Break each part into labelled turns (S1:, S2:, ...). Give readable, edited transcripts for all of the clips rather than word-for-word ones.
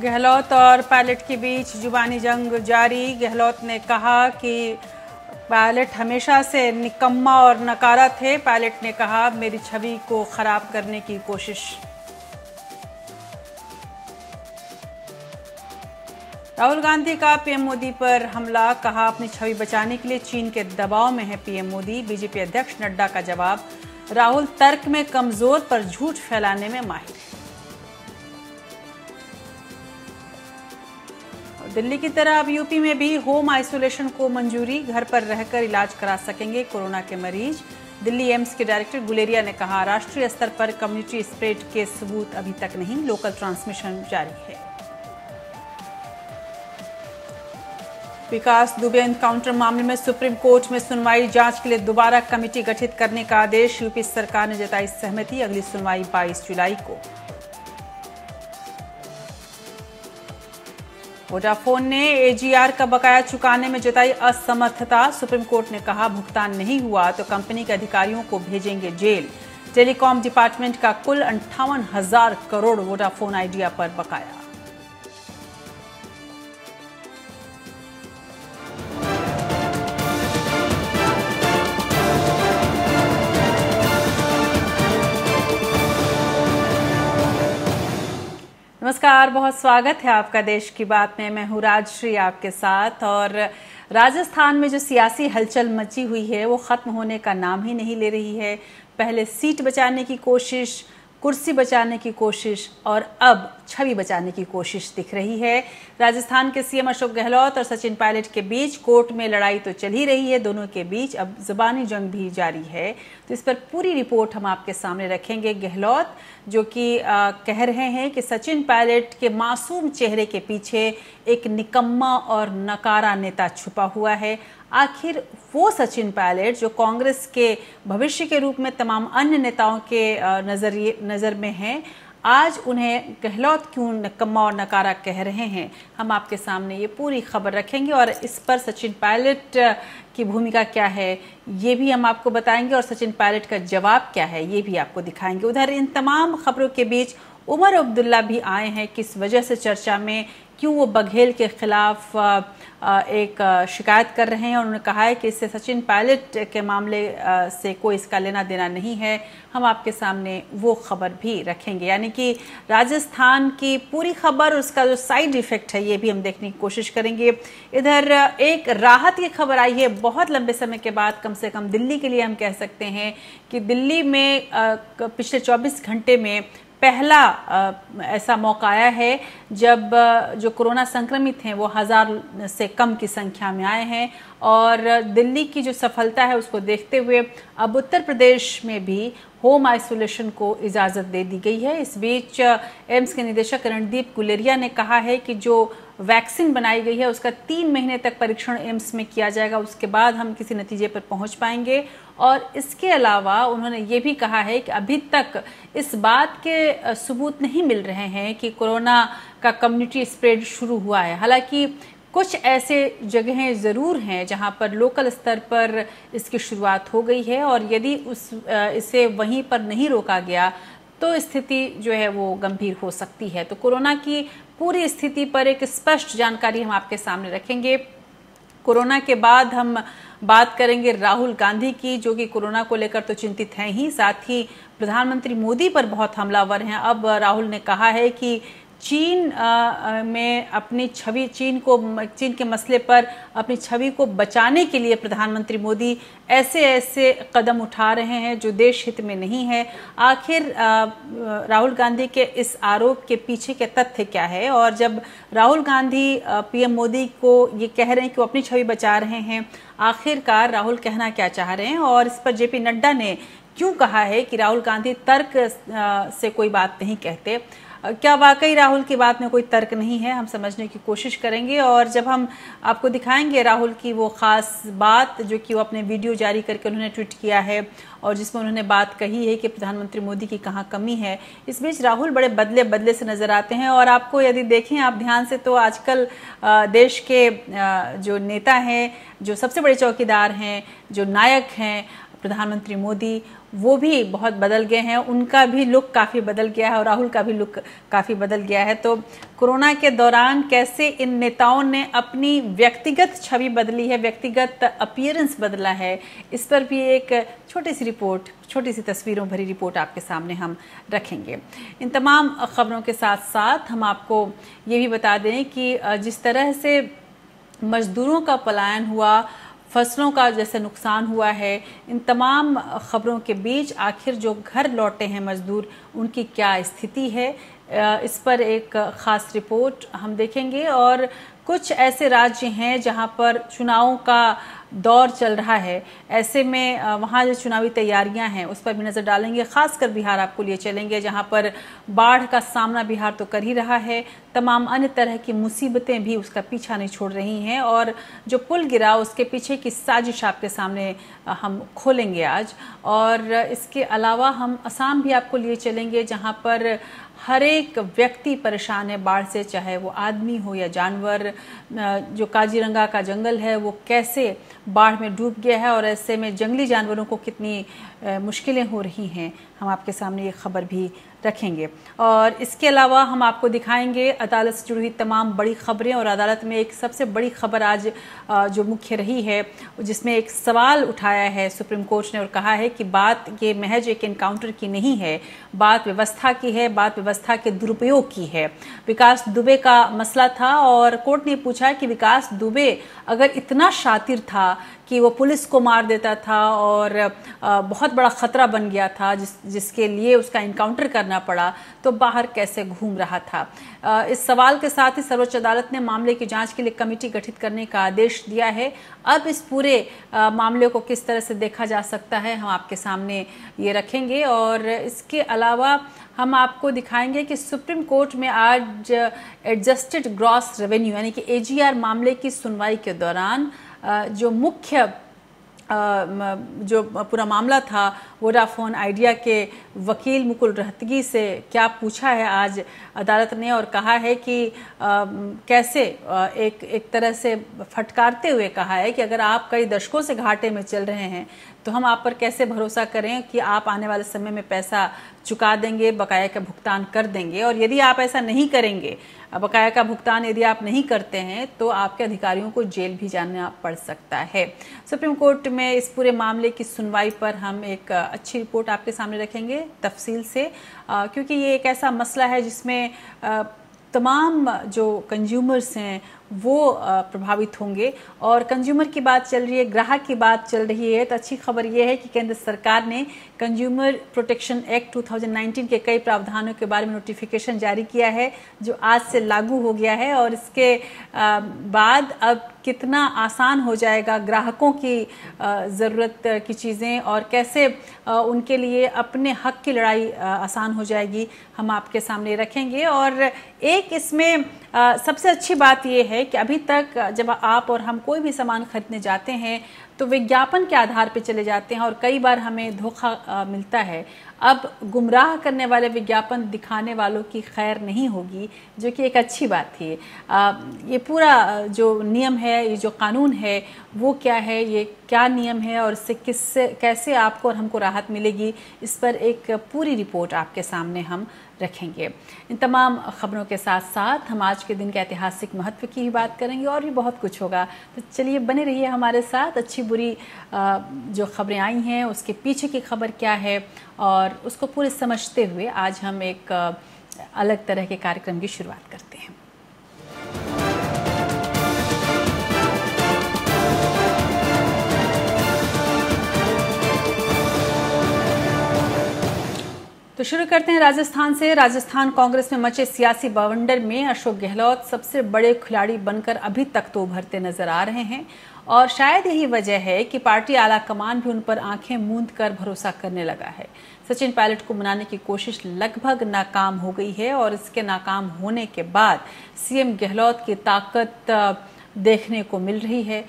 S1: गहलोत और पायलट के बीच जुबानी जंग जारी। गहलोत ने कहा कि पायलट हमेशा से निकम्मा और नकारा थे। पायलट ने कहा मेरी छवि को खराब करने की कोशिश। राहुल गांधी का पीएम मोदी पर हमला, कहा अपनी छवि बचाने के लिए चीन के दबाव में है पीएम मोदी। बीजेपी अध्यक्ष नड्डा का जवाब, राहुल तर्क में कमजोर पर झूठ फैलाने में माहिर। दिल्ली की तरह अब यूपी में भी होम आइसोलेशन को मंजूरी, घर पर रहकर इलाज करा सकेंगे कोरोना के मरीज। दिल्ली एम्स के डायरेक्टर गुलेरिया ने कहा राष्ट्रीय स्तर पर कम्युनिटी स्प्रेड के सबूत अभी तक नहीं, लोकल ट्रांसमिशन जारी है। विकास दुबे एनकाउंटर मामले में सुप्रीम कोर्ट में सुनवाई, जांच के लिए दोबारा कमेटी गठित करने का आदेश। यूपी सरकार ने जताई सहमति, अगली सुनवाई 22 जुलाई को। वोडाफोन ने एजीआर का बकाया चुकाने में जताई असमर्थता। सुप्रीम कोर्ट ने कहा भुगतान नहीं हुआ तो कंपनी के अधिकारियों को भेजेंगे जेल। टेलीकॉम डिपार्टमेंट का कुल 58,000 करोड़ वोडाफोन आइडिया पर बकाया। नमस्कार, बहुत स्वागत है आपका देश की बात में। मैं हूँ राजश्री आपके साथ। और राजस्थान में जो सियासी हलचल मची हुई है वो खत्म होने का नाम ही नहीं ले रही है। पहले सीट बचाने की कोशिश, कुर्सी बचाने की कोशिश और अब छवि बचाने की कोशिश दिख रही है। राजस्थान के सीएम अशोक गहलोत और सचिन पायलट के बीच कोर्ट में लड़ाई तो चल ही रही है, दोनों के बीच अब जुबानी जंग भी जारी है। तो इस पर पूरी रिपोर्ट हम आपके सामने रखेंगे। गहलोत जो कि कह रहे हैं कि सचिन पायलट के मासूम चेहरे के पीछे एक निकम्मा और नकारा नेता छुपा हुआ है। आखिर वो सचिन पायलट जो कांग्रेस के भविष्य के रूप में तमाम अन्य नेताओं के नजर में हैं, आज उन्हें गहलोत क्यों निकम्मा और नकारा कह रहे हैं, हम आपके सामने ये पूरी खबर रखेंगे। और इस पर सचिन पायलट की भूमिका क्या है ये भी हम आपको बताएंगे और सचिन पायलट का जवाब क्या है ये भी आपको दिखाएंगे। उधर इन तमाम खबरों के बीच उमर अब्दुल्ला भी आए हैं, किस वजह से चर्चा में, क्यों वो बघेल के खिलाफ एक शिकायत कर रहे हैं। और उन्होंने कहा है कि इससे सचिन पायलट के मामले से कोई इसका लेना देना नहीं है। हम आपके सामने वो खबर भी रखेंगे, यानी कि राजस्थान की पूरी खबर और उसका जो साइड इफेक्ट है ये भी हम देखने की कोशिश करेंगे। इधर एक राहत की खबर आई है बहुत लंबे समय के बाद, कम से कम दिल्ली के लिए हम कह सकते हैं कि दिल्ली में पिछले 24 घंटे में पहला ऐसा मौका आया है जब जो कोरोना संक्रमित हैं वो 1000 से कम की संख्या में आए हैं। और दिल्ली की जो सफलता है उसको देखते हुए अब उत्तर प्रदेश में भी होम आइसोलेशन को इजाज़त दे दी गई है। इस बीच एम्स के निदेशक रणदीप गुलेरिया ने कहा है कि जो वैक्सीन बनाई गई है उसका 3 महीने तक परीक्षण एम्स में किया जाएगा, उसके बाद हम किसी नतीजे पर पहुंच पाएंगे। और इसके अलावा उन्होंने ये भी कहा है कि अभी तक इस बात के सबूत नहीं मिल रहे हैं कि कोरोना का कम्युनिटी स्प्रेड शुरू हुआ है। हालांकि कुछ ऐसे जगहें ज़रूर हैं जहां पर लोकल स्तर पर इसकी शुरुआत हो गई है और यदि इसे वहीं पर नहीं रोका गया तो स्थिति जो है वो गंभीर हो सकती है। तो कोरोना की पूरी स्थिति पर एक स्पष्ट जानकारी हम आपके सामने रखेंगे। कोरोना के बाद हम बात करेंगे राहुल गांधी की, जो कि कोरोना को लेकर तो चिंतित हैं ही, साथ ही प्रधानमंत्री मोदी पर बहुत हमलावर हैं। अब राहुल ने कहा है कि चीन में अपनी छवि, चीन के मसले पर अपनी छवि को बचाने के लिए प्रधानमंत्री मोदी ऐसे कदम उठा रहे हैं जो देश हित में नहीं है। आखिर राहुल गांधी के इस आरोप के पीछे के तथ्य क्या है, और जब राहुल गांधी पीएम मोदी को ये कह रहे हैं कि वो अपनी छवि बचा रहे हैं, आखिरकार राहुल कहना क्या चाह रहे हैं, और इस पर जेपी नड्डा ने क्यों कहा है कि राहुल गांधी तर्क से कोई बात नहीं कहते। क्या वाकई राहुल की बात में कोई तर्क नहीं है, हम समझने की कोशिश करेंगे। और जब हम आपको दिखाएंगे राहुल की वो खास बात जो कि वो अपने वीडियो जारी करके उन्होंने ट्वीट किया है और जिसमें उन्होंने बात कही है कि प्रधानमंत्री मोदी की कहाँ कमी है। इस बीच राहुल बड़े बदले से नजर आते हैं और आपको यदि देखें आप ध्यान से तो आजकल देश के जो नेता हैं, जो सबसे बड़े चौकीदार हैं, जो नायक हैं, प्रधानमंत्री मोदी वो भी बहुत बदल गए हैं, उनका भी लुक काफ़ी बदल गया है और राहुल का भी लुक काफ़ी बदल गया है। तो कोरोना के दौरान कैसे इन नेताओं ने अपनी व्यक्तिगत छवि बदली है, व्यक्तिगत अपीयरेंस बदला है, इस पर भी एक छोटी सी रिपोर्ट, छोटी सी तस्वीरों भरी रिपोर्ट आपके सामने हम रखेंगे। इन तमाम खबरों के साथ साथ हम आपको ये भी बता दें कि जिस तरह से मजदूरों का पलायन हुआ, फसलों का जैसे नुकसान हुआ है, इन तमाम खबरों के बीच आखिर जो घर लौटे हैं मजदूर, उनकी क्या स्थिति है, इस पर एक ख़ास रिपोर्ट हम देखेंगे। और कुछ ऐसे राज्य हैं जहां पर चुनावों का दौर चल रहा है, ऐसे में वहाँ जो चुनावी तैयारियां हैं उस पर भी नज़र डालेंगे। खासकर बिहार आपको लिए चलेंगे, जहां पर बाढ़ का सामना बिहार तो कर ही रहा है, तमाम अन्य तरह की मुसीबतें भी उसका पीछा नहीं छोड़ रही हैं। और जो पुल गिरा उसके पीछे की साजिश आपके सामने हम खोलेंगे आज। और इसके अलावा हम असम भी आपको लिए चलेंगे, जहाँ पर हर एक व्यक्ति परेशान है बाढ़ से, चाहे वो आदमी हो या जानवर। जो काजीरंगा का जंगल है वो कैसे बाढ़ में डूब गया है और ऐसे में जंगली जानवरों को कितनी मुश्किलें हो रही हैं, हम आपके सामने ये खबर भी रखेंगे। और इसके अलावा हम आपको दिखाएंगे अदालत से जुड़ी हुई तमाम बड़ी खबरें। और अदालत में एक सबसे बड़ी खबर आज जो मुख्य रही है, जिसमें एक सवाल उठाया है सुप्रीम कोर्ट ने और कहा है कि बात ये महज एक एनकाउंटर की नहीं है, बात व्यवस्था की है, बात व्यवस्था के दुरुपयोग की है। विकास दुबे का मसला था और कोर्ट ने पूछा कि विकास दुबे अगर इतना शातिर था कि वो पुलिस को मार देता था और बहुत बड़ा खतरा बन गया था जिसके लिए उसका इनकाउंटर करना पड़ा, तो बाहर कैसे घूम रहा था। इस सवाल के साथ ही सर्वोच्च अदालत ने मामले की जांच के लिए कमेटी गठित करने का आदेश दिया है। अब इस पूरे मामले को किस तरह से देखा जा सकता है हम आपके सामने ये रखेंगे। और इसके अलावा हम आपको दिखाएंगे कि सुप्रीम कोर्ट में आज एडजस्टेड ग्रॉस रेवेन्यू यानी कि एजीआर मामले की सुनवाई के दौरान जो मुख्य जो पूरा मामला था, वोडाफोन आइडिया के वकील मुकुल रोहतगी से क्या पूछा है आज अदालत ने और कहा है कि कैसे एक तरह से फटकारते हुए कहा है कि अगर आप कई दशकों से घाटे में चल रहे हैं तो हम आप पर कैसे भरोसा करें कि आप आने वाले समय में पैसा चुका देंगे, बकाया का भुगतान कर देंगे। और यदि आप ऐसा नहीं करेंगे, बकाया का भुगतान यदि आप नहीं करते हैं, तो आपके अधिकारियों को जेल भी जाना पड़ सकता है। सुप्रीम कोर्ट में इस पूरे मामले की सुनवाई पर हम एक अच्छी रिपोर्ट आपके सामने रखेंगे तफसील से, क्योंकि ये एक ऐसा मसला है जिसमें तमाम जो कंज्यूमर्स हैं वो प्रभावित होंगे। और कंज्यूमर की बात चल रही है, ग्राहक की बात चल रही है, तो अच्छी खबर यह है कि केंद्र सरकार ने कंज्यूमर प्रोटेक्शन एक्ट 2019 के कई प्रावधानों के बारे में नोटिफिकेशन जारी किया है, जो आज से लागू हो गया है। और इसके बाद अब कितना आसान हो जाएगा ग्राहकों की ज़रूरत की चीज़ें और कैसे उनके लिए अपने हक की लड़ाई आसान हो जाएगी, हम आपके सामने रखेंगे। और एक इसमें सबसे अच्छी बात यह है कि अभी तक जब आप और हम कोई भी सामान खरीदने जाते हैं तो विज्ञापन के आधार पर चले जाते हैं और कई बार हमें धोखा मिलता है। अब गुमराह करने वाले विज्ञापन दिखाने वालों की खैर नहीं होगी, जो कि एक अच्छी बात थी। ये पूरा जो नियम है, ये जो कानून है, वो क्या है, ये क्या नियम है और इससे कैसे आपको और हमको राहत मिलेगी, इस पर एक पूरी रिपोर्ट आपके सामने हम रखेंगे। इन तमाम खबरों के साथ साथ हम आज के दिन के ऐतिहासिक महत्व की ही बात करेंगे और भी बहुत कुछ होगा। तो चलिए बने रहिए हमारे साथ। अच्छी बुरी जो खबरें आई हैं उसके पीछे की खबर क्या है और उसको पूरे समझते हुए आज हम एक अलग तरह के कार्यक्रम की शुरुआत करते हैं। तो शुरू करते हैं राजस्थान से। राजस्थान कांग्रेस में मचे सियासी बवंडर में अशोक गहलोत सबसे बड़े खिलाड़ी बनकर अभी तक तो उभरते नजर आ रहे हैं और शायद यही वजह है कि पार्टी आला कमान भी उन पर आंखें मूंद कर भरोसा करने लगा है। सचिन पायलट को मनाने की कोशिश लगभग नाकाम हो गई है और इसके नाकाम होने के बाद सीएम गहलोत की ताकत देखने को मिल रही है।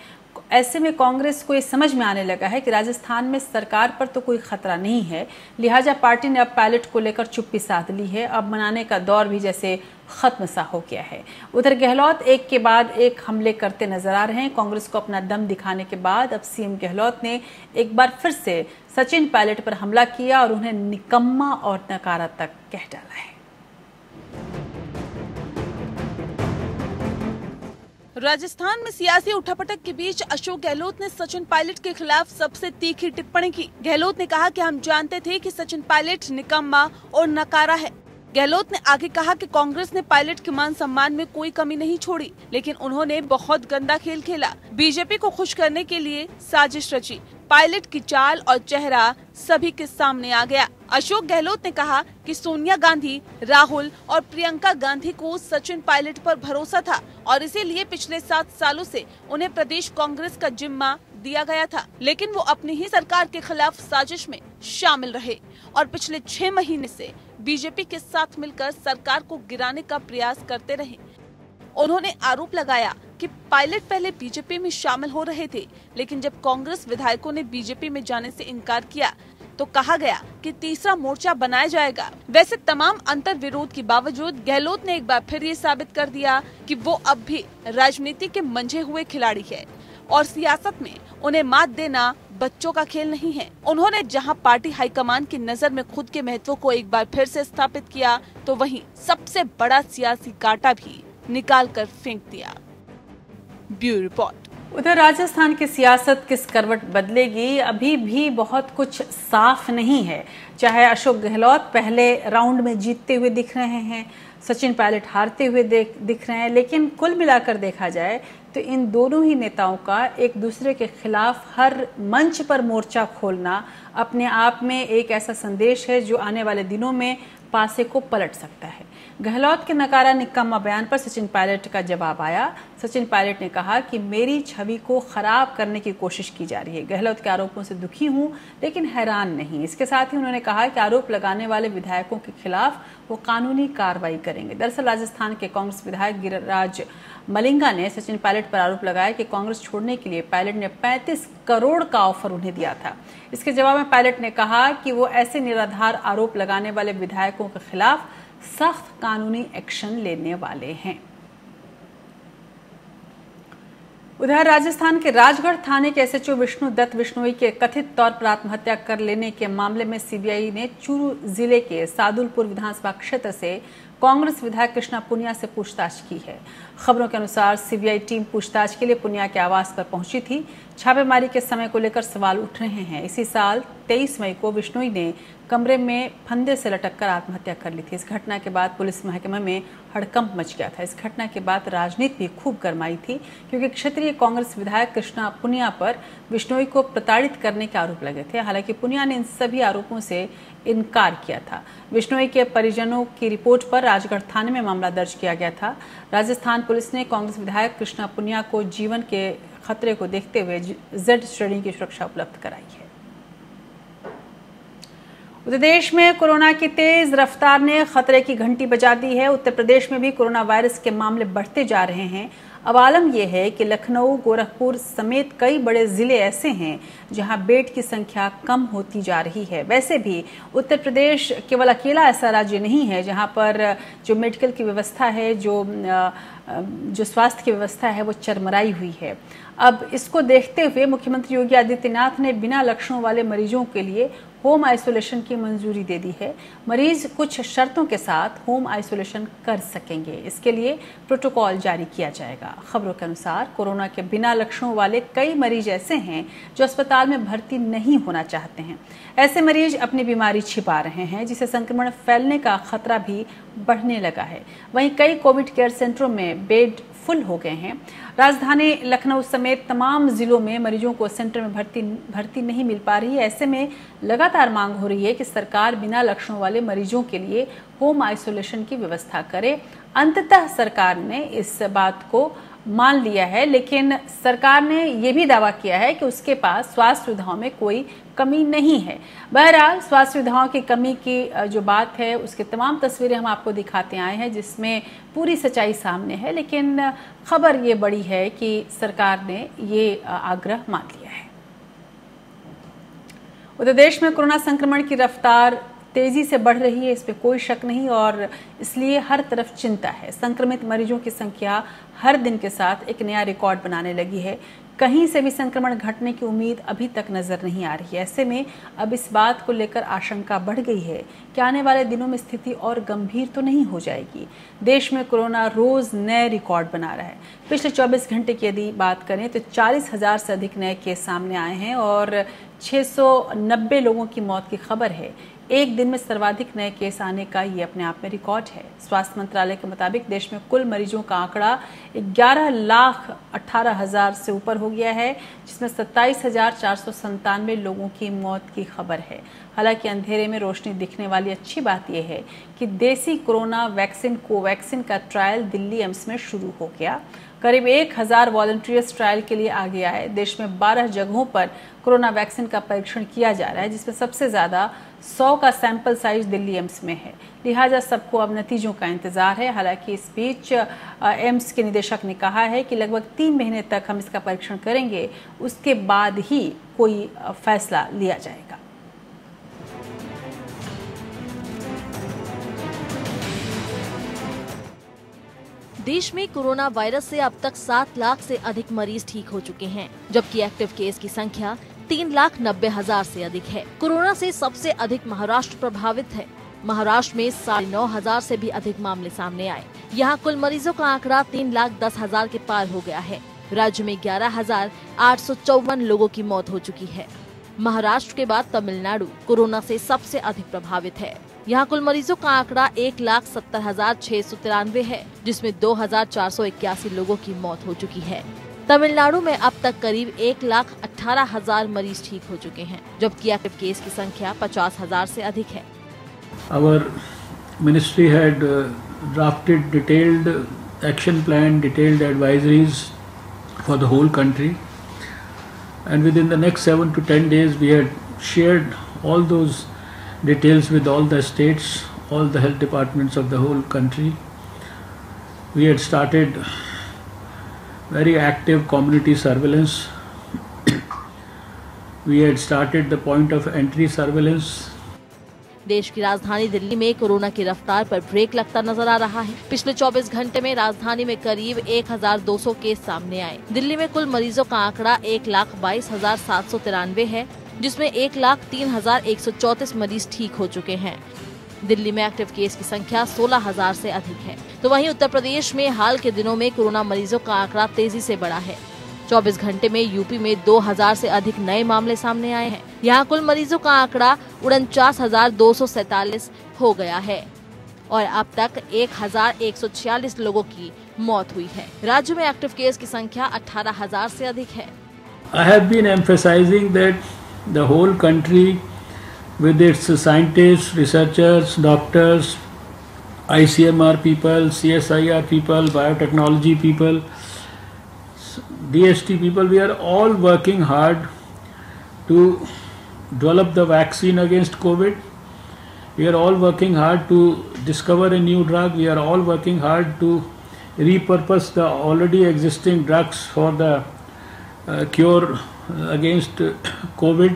S1: ऐसे में कांग्रेस को ये समझ में आने लगा है कि राजस्थान में सरकार पर तो कोई खतरा नहीं है, लिहाजा पार्टी ने अब पायलट को लेकर चुप्पी साध ली है। अब मनाने का दौर भी जैसे खत्म सा हो गया है। उधर गहलोत एक के बाद एक हमले करते नजर आ रहे हैं। कांग्रेस को अपना दम दिखाने के बाद अब सीएम गहलोत ने एक बार फिर से सचिन पायलट पर हमला किया और उन्हें निकम्मा और नकारा तक कह डाला है।
S2: राजस्थान में सियासी उठापटक के बीच अशोक गहलोत ने सचिन पायलट के खिलाफ सबसे तीखी टिप्पणी की। गहलोत ने कहा कि हम जानते थे कि सचिन पायलट निकम्मा और नकारा है। गहलोत ने आगे कहा कि कांग्रेस ने पायलट के मान सम्मान में कोई कमी नहीं छोड़ी, लेकिन उन्होंने बहुत गंदा खेल खेला। बीजेपी को खुश करने के लिए साजिश रची। पायलट की चाल और चेहरा सभी के सामने आ गया। अशोक गहलोत ने कहा कि सोनिया गांधी, राहुल और प्रियंका गांधी को सचिन पायलट पर भरोसा था और इसीलिए पिछले 7 सालों से उन्हें प्रदेश कांग्रेस का जिम्मा दिया गया था, लेकिन वो अपनी ही सरकार के खिलाफ साजिश में शामिल रहे और पिछले 6 महीने से बीजेपी के साथ मिलकर सरकार को गिराने का प्रयास करते रहे। उन्होंने आरोप लगाया कि पायलट पहले बीजेपी में शामिल हो रहे थे, लेकिन जब कांग्रेस विधायकों ने बीजेपी में जाने से इनकार किया तो कहा गया कि तीसरा मोर्चा बनाया जाएगा। वैसे तमाम अंतर विरोध के बावजूद गहलोत ने एक बार फिर ये साबित कर दिया कि वो अब भी राजनीति के मंझे हुए खिलाड़ी है और सियासत में उन्हें मात देना बच्चों का खेल नहीं है। उन्होंने जहां पार्टी हाईकमान की नजर में खुद के महत्व को एक बार फिर से स्थापित किया, तो वहीं सबसे बड़ा सियासी कांटा भी निकाल कर फेंक दिया। Bureau report.
S1: उधर राजस्थान की सियासत किस करवट बदलेगी, अभी भी बहुत कुछ साफ नहीं है। चाहे अशोक गहलोत पहले राउंड में जीतते हुए दिख रहे हैं, सचिन पायलट हारते हुए दिख रहे हैं, लेकिन कुल मिलाकर देखा जाए तो इन दोनों ही नेताओं का एक दूसरे के खिलाफ हर मंच पर मोर्चा खोलना अपने आप में एक ऐसा संदेश है जो आने वाले दिनों में पासे को पलट सकता है। गहलोत के नकारा निकम्मा बयान पर सचिन पायलट का जवाब आया। सचिन पायलट ने कहा कि मेरी छवि को खराब करने की कोशिश की जा रही है। गहलोत के आरोपों से दुखी हूं, लेकिन हैरान नहीं। इसके साथ ही उन्होंने कहा कि आरोप लगाने वाले विधायकों के खिलाफ वो कानूनी कार्रवाई करेंगे। दरअसल राजस्थान के कांग्रेस विधायक गिरिराज मलिंगा ने सचिन पायलट पर आरोप लगाया कि कांग्रेस छोड़ने के लिए पायलट ने 35 करोड़ का ऑफर उन्हें दिया था। इसके जवाब में पायलट ने कहा कि वो ऐसे निराधार आरोप लगाने वाले विधायकों के खिलाफ सख्त कानूनी एक्शन लेने वाले हैं। उधर राजस्थान के राजगढ़ थाने के एसएचओ विष्णु दत्त बिश्नोई के कथित तौर पर आत्महत्या कर लेने के मामले में सीबीआई ने चूरू जिले के सादुलपुर विधानसभा क्षेत्र से कांग्रेस विधायक कृष्णा पुनिया से पूछताछ की है। खबरों के अनुसार सीबीआई टीम पूछताछ के लिए पुनिया के आवास पर पहुंची थी। छापेमारी के समय को लेकर सवाल उठ रहे हैं। इसी साल 23 मई को बिश्नोई ने कमरे में फंदे से लटककर आत्महत्या कर ली थी। इस घटना के बाद पुलिस महकमे में हड़कंप मच गया था। इस घटना के बाद राजनीति भी खूब गरमाई थी, क्योंकि क्षेत्रीय कांग्रेस विधायक कृष्णा पुनिया पर बिश्नोई को प्रताड़ित करने के आरोप लगे थे। हालांकि पुनिया ने इन सभी आरोपों से इनकार किया था। बिश्नोई के परिजनों की रिपोर्ट पर राजगढ़ थाने में मामला दर्ज किया गया था। राजस्थान पुलिस ने कांग्रेस विधायक कृष्णा पुनिया को जीवन के खतरे को देखते हुए जेड श्रेणी की सुरक्षा उपलब्ध कराई है। उत्तर प्रदेश में कोरोना की तेज रफ्तार ने खतरे की घंटी बजा दी है। उत्तर प्रदेश में भी कोरोना वायरस के मामले बढ़ते जा रहे हैं। अब आलम यह है कि लखनऊ, गोरखपुर समेत कई बड़े जिले ऐसे हैं जहां बेड की संख्या कम होती जा रही है। वैसे भी उत्तर प्रदेश केवल अकेला ऐसा राज्य नहीं है जहां पर जो मेडिकल की व्यवस्था है, जो स्वास्थ्य की व्यवस्था है, वो चरमराई हुई है। अब इसको देखते हुए मुख्यमंत्री योगी आदित्यनाथ ने बिना लक्षणों वाले मरीजों के लिए होम आइसोलेशन की मंजूरी दे दी है। मरीज कुछ शर्तों के साथ होम आइसोलेशन कर सकेंगे। इसके लिए प्रोटोकॉल जारी किया जाएगा। खबरों के अनुसार कोरोना के बिना लक्षणों वाले कई मरीज ऐसे हैं जो अस्पताल में भर्ती नहीं होना चाहते हैं। ऐसे मरीज अपनी बीमारी छिपा रहे हैं, जिससे संक्रमण फैलने का खतरा भी बढ़ने लगा है। वहीं कई कोविड केयर सेंटरों में बेड फुल हो गए हैं। राजधानी लखनऊ समेत तमाम जिलों में मरीजों को सेंटर में भर्ती नहीं मिल पा रही है। ऐसे में लगातार मांग हो रही है कि सरकार बिना लक्षणों वाले मरीजों के लिए होम आइसोलेशन की व्यवस्था करे। अंततः सरकार ने इस बात को मान लिया है, लेकिन सरकार ने यह भी दावा किया है कि उसके पास स्वास्थ्य सुविधाओं में कोई कमी नहीं है। बहरहाल स्वास्थ्य सुविधाओं की कमी की जो बात है उसकी तमाम तस्वीरें हम आपको दिखाते आए हैं, जिसमें पूरी सच्चाई सामने है, लेकिन खबर ये बड़ी है कि सरकार ने ये आग्रह मान लिया है। उधर देश में कोरोना संक्रमण की रफ्तार तेजी से बढ़ रही है, इसमें कोई शक नहीं, और इसलिए हर तरफ चिंता है। संक्रमित मरीजों की संख्या हर दिन के साथ एक नया रिकॉर्ड बनाने लगी है। कहीं से भी संक्रमण घटने की उम्मीद अभी तक नजर नहीं आ रही है। ऐसे में अब इस बात को लेकर आशंका बढ़ गई है कि आने वाले दिनों में स्थिति और गंभीर तो नहीं हो जाएगी। देश में कोरोना रोज नए रिकॉर्ड बना रहा है। पिछले 24 घंटे की यदि बात करें तो 40,000 से अधिक नए केस सामने आए हैं और 690 लोगों की मौत की खबर है। एक दिन में सर्वाधिक नए केस आने का ये अपने आप में रिकॉर्ड है। स्वास्थ्य मंत्रालय के मुताबिक देश में कुल मरीजों का आंकड़ा 11,18,000 से ऊपर हो गया है, जिसमें 27,497 लोगों की मौत की खबर है। हालांकि अंधेरे में रोशनी दिखने वाली अच्छी बात यह है कि देसी कोरोना वैक्सीन कोवैक्सीन का ट्रायल दिल्ली एम्स में शुरू हो गया। करीब 1,000 वॉलंटियर्स ट्रायल के लिए आगे आए। देश में 12 जगहों पर कोरोना वैक्सीन का परीक्षण किया जा रहा है, जिसमें सबसे ज्यादा 100 का सैंपल साइज दिल्ली एम्स में है। लिहाजा सबको अब नतीजों का इंतजार है। हालांकि इस बीच एम्स के निदेशक ने कहा है कि लगभग 3 महीने तक हम इसका परीक्षण करेंगे, उसके बाद ही कोई फैसला लिया जाएगा।
S3: देश में कोरोना वायरस से अब तक 7 लाख से अधिक मरीज ठीक हो चुके हैं, जबकि एक्टिव केस की संख्या 3,90,000 से अधिक है। कोरोना से सबसे अधिक महाराष्ट्र प्रभावित है। महाराष्ट्र में 9,500 से भी अधिक मामले सामने आए। यहाँ कुल मरीजों का आंकड़ा 3,10,000 के पार हो गया है। राज्य में 11,854 लोगों की मौत हो चुकी है। महाराष्ट्र के बाद तमिलनाडु कोरोना से सबसे अधिक प्रभावित है। यहाँ कुल मरीजों का आंकड़ा 1,70,693 है, जिसमें 2,481 लोगों की मौत हो चुकी है। तमिलनाडु में अब तक करीब 1,18,000 मरीज ठीक हो चुके हैं, जबकि एक्टिव केस की संख्या 50,000 से अधिक है।
S4: Our ministry had drafted detailed action plan, detailed advisories for the whole country, and within the next 7 to 10 days we had shared all those details with all the states, all the health departments of the whole country. We had started very active community surveillance. We had started the point of entry surveillance.
S3: देश की राजधानी दिल्ली में corona की रफ्तार पर break लगता नजर आ रहा है। पिछले 24 घंटे में राजधानी में करीब 1,200 केस सामने आए। दिल्ली में कुल मरीजों का आंकड़ा 1,22,793 है, जिसमें 1,03,134 मरीज ठीक हो चुके हैं। दिल्ली में एक्टिव केस की संख्या 16,000 से अधिक है। तो वहीं उत्तर प्रदेश में हाल के दिनों में कोरोना मरीजों का आंकड़ा तेजी से बढ़ा है। 24 घंटे में यूपी में 2,000 से अधिक नए मामले सामने आए हैं। यहाँ कुल मरीजों का आंकड़ा 49,247 हो गया है और अब तक 1,146 लोगों की मौत हुई है। राज्य में एक्टिव केस की संख्या 18,000 से अधिक है।
S4: I have been emphasizing that the whole country, with its scientists, researchers, doctors, ICMR people, CSIR people, biotechnology people, DST people, we are all working hard to develop the vaccine against COVID. We are all working hard to discover a new drug. We are all working hard to repurpose the already existing drugs for the cure against COVID.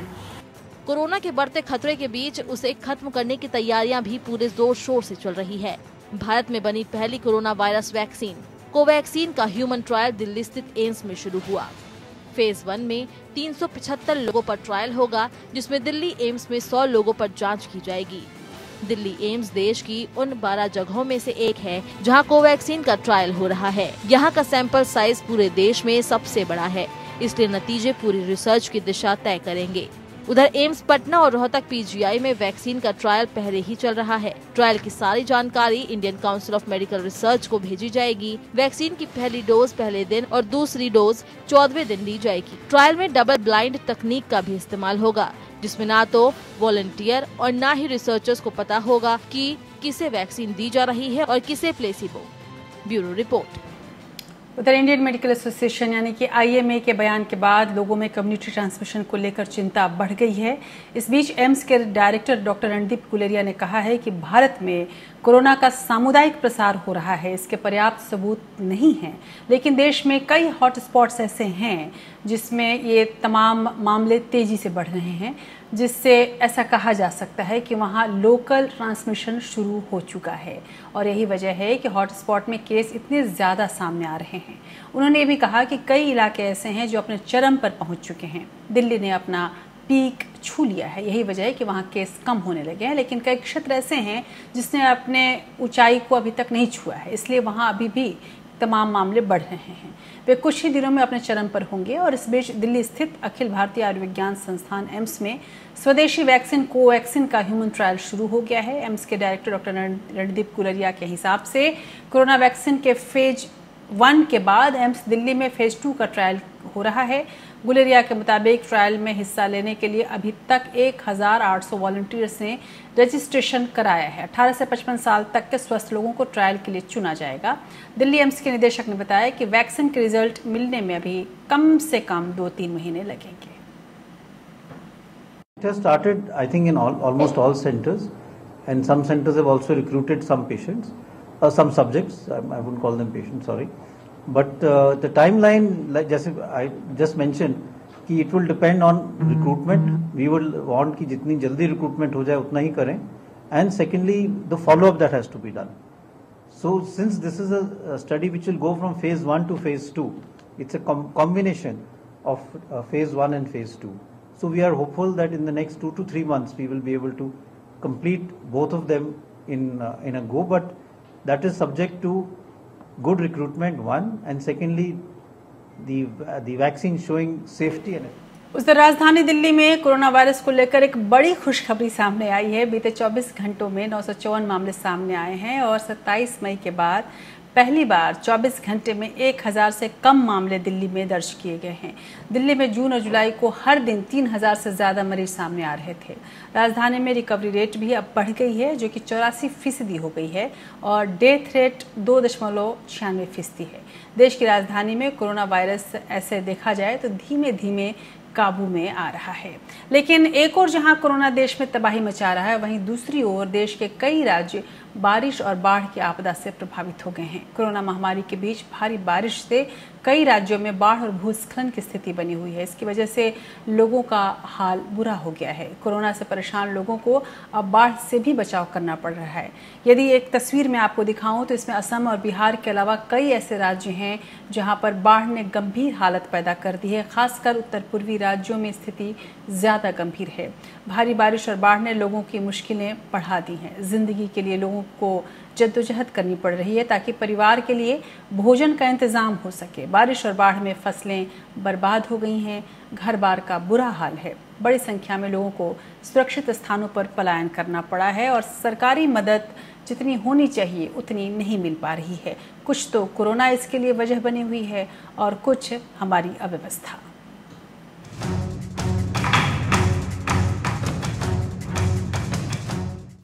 S3: Corona के बढ़ते खतरे के बीच उसे खत्म करने की तैयारियां भी पूरे जोर शोर से चल रही है। भारत में बनी पहली कोरोना वायरस वैक्सीन कोवैक्सीन का ह्यूमन ट्रायल दिल्ली स्थित एम्स में शुरू हुआ। फेज 1 में 375 लोगों पर ट्रायल होगा, जिसमें दिल्ली एम्स में 100 लोगों पर जांच की जाएगी। दिल्ली एम्स देश की उन 12 जगहों में से एक है जहां कोवैक्सीन का ट्रायल हो रहा है। यहां का सैंपल साइज पूरे देश में सबसे बड़ा है, इसलिए नतीजे पूरी रिसर्च की दिशा तय करेंगे। उधर एम्स पटना और रोहतक पीजीआई में वैक्सीन का ट्रायल पहले ही चल रहा है। ट्रायल की सारी जानकारी Indian council of medical research को भेजी जाएगी। वैक्सीन की पहली डोज पहले दिन और दूसरी डोज 14वें दिन ली जाएगी। ट्रायल में डबल ब्लाइंड तकनीक का भी इस्तेमाल होगा, जिसमें ना तो वॉलंटियर और ना ही रिसर्चर्स को पता होगा कि किसे वैक्सीन दी जा रही है और किसे प्लेसिबो। Bureau report.
S1: उधर इंडियन मेडिकल एसोसिएशन यानी कि IMA के बयान के बाद लोगों में कम्युनिटी ट्रांसमिशन को लेकर चिंता बढ़ गई है। इस बीच एम्स के डायरेक्टर डॉक्टर रणदीप गुलेरिया ने कहा है कि भारत में कोरोना का सामुदायिक प्रसार हो रहा है, इसके पर्याप्त सबूत नहीं हैं, लेकिन देश में कई हॉटस्पॉट्स ऐसे हैं जिसमें ये तमाम मामले तेजी से बढ़ रहे हैं, जिससे ऐसा कहा जा सकता है कि वहाँ लोकल ट्रांसमिशन शुरू हो चुका है और यही वजह है कि हॉटस्पॉट में केस इतने ज़्यादा सामने आ रहे हैं। उन्होंने ये भी कहा कि कई इलाके ऐसे हैं जो अपने चरम पर पहुँच चुके हैं। दिल्ली ने अपना पीक छू लिया है, यही वजह है कि वहाँ केस कम होने लगे हैं, लेकिन कई क्षेत्र ऐसे हैं जिसने अपने ऊंचाई को अभी तक नहीं छुआ है, इसलिए वहाँ अभी भी तमाम मामले बढ़ रहे हैं। वे कुछ ही दिनों में अपने चरम पर होंगे और इस बीच दिल्ली स्थित अखिल भारतीय आयुर्विज्ञान संस्थान एम्स में स्वदेशी वैक्सीन कोवैक्सीन का ह्यूमन ट्रायल शुरू हो गया है। एम्स के डायरेक्टर डॉक्टर रणदीप गुलेरिया के हिसाब से कोरोना वैक्सीन के फेज 1 के बाद एम्स दिल्ली में फेज 2 का ट्रायल हो रहा है। गुलेरिया के मुताबिक ट्रायल में हिस्सा लेने के लिए अभी तक 1800 वॉलंटियर्स ने रजिस्ट्रेशन कराया है। 18 से 55 साल तक के स्वस्थ लोगों को ट्रायल के लिए चुना जाएगा। दिल्ली एम्स के निदेशक ने बताया कि वैक्सीन के रिजल्ट मिलने में अभी कम से कम 2-3 महीने लगेंगे।
S5: It has started, I think, in almost all centers, and some centers have also recruited some patients, some subjects. I wouldn't call them patients, sorry. But the timeline, like I just mentioned, कि it will depend on recruitment. We will want कि जितनी जल्दी recruitment हो जाए उतना ही करें. And secondly, the follow-up that has to be done. So since this is a study which will go from phase 1 to phase 2, it's a combination of phase 1 and phase 2. So we are hopeful that in the next 2 to 3 months we will be able to complete both of them in a go. But that is subject to good recruitment, one, and secondly the vaccine showing safety and
S1: उधर राजधानी दिल्ली में corona virus को लेकर एक बड़ी खुशखबरी सामने आई है। बीते 24 घंटों में 954 मामले सामने आए हैं और 27 मई के बाद पहली बार 24 घंटे में 1000 से कम मामले दिल्ली में दर्ज किए गए हैं। दिल्ली में जून और जुलाई को हर दिन 3000 से ज़्यादा मरीज सामने आ रहे थे। राजधानी में रिकवरी रेट भी अब बढ़ गई है, जो कि 84% हो गई है और डेथ रेट 2.96% है। देश की राजधानी में कोरोना वायरस ऐसे देखा जाए तो धीमे धीमे काबू में आ रहा है, लेकिन एक और जहां कोरोना देश में तबाही मचा रहा है, वहीं दूसरी ओर देश के कई राज्य बारिश और बाढ़ की आपदा से प्रभावित हो गए हैं। कोरोना महामारी के बीच भारी बारिश से कई राज्यों में बाढ़ और भूस्खलन की स्थिति बनी हुई है। इसकी वजह से लोगों का हाल बुरा हो गया है। कोरोना से परेशान लोगों को अब बाढ़ से भी बचाव करना पड़ रहा है। यदि एक तस्वीर में आपको दिखाऊं तो इसमें असम और बिहार के अलावा कई ऐसे राज्य हैं जहां पर बाढ़ ने गंभीर हालत पैदा कर दी है। खासकर उत्तर पूर्वी राज्यों में स्थिति ज्यादा गंभीर है। भारी बारिश और बाढ़ ने लोगों की मुश्किलें बढ़ा दी हैं। जिंदगी के लिए लोगों को जद्दोजहद करनी पड़ रही है ताकि परिवार के लिए भोजन का इंतजाम हो सके। बारिश और बाढ़ में फसलें बर्बाद हो गई हैं, घर बार का बुरा हाल है। बड़ी संख्या में लोगों को सुरक्षित स्थानों पर पलायन करना पड़ा है और सरकारी मदद जितनी होनी चाहिए उतनी नहीं मिल पा रही है। कुछ तो कोरोना इसके लिए वजह बनी हुई है और कुछ हमारी अव्यवस्था।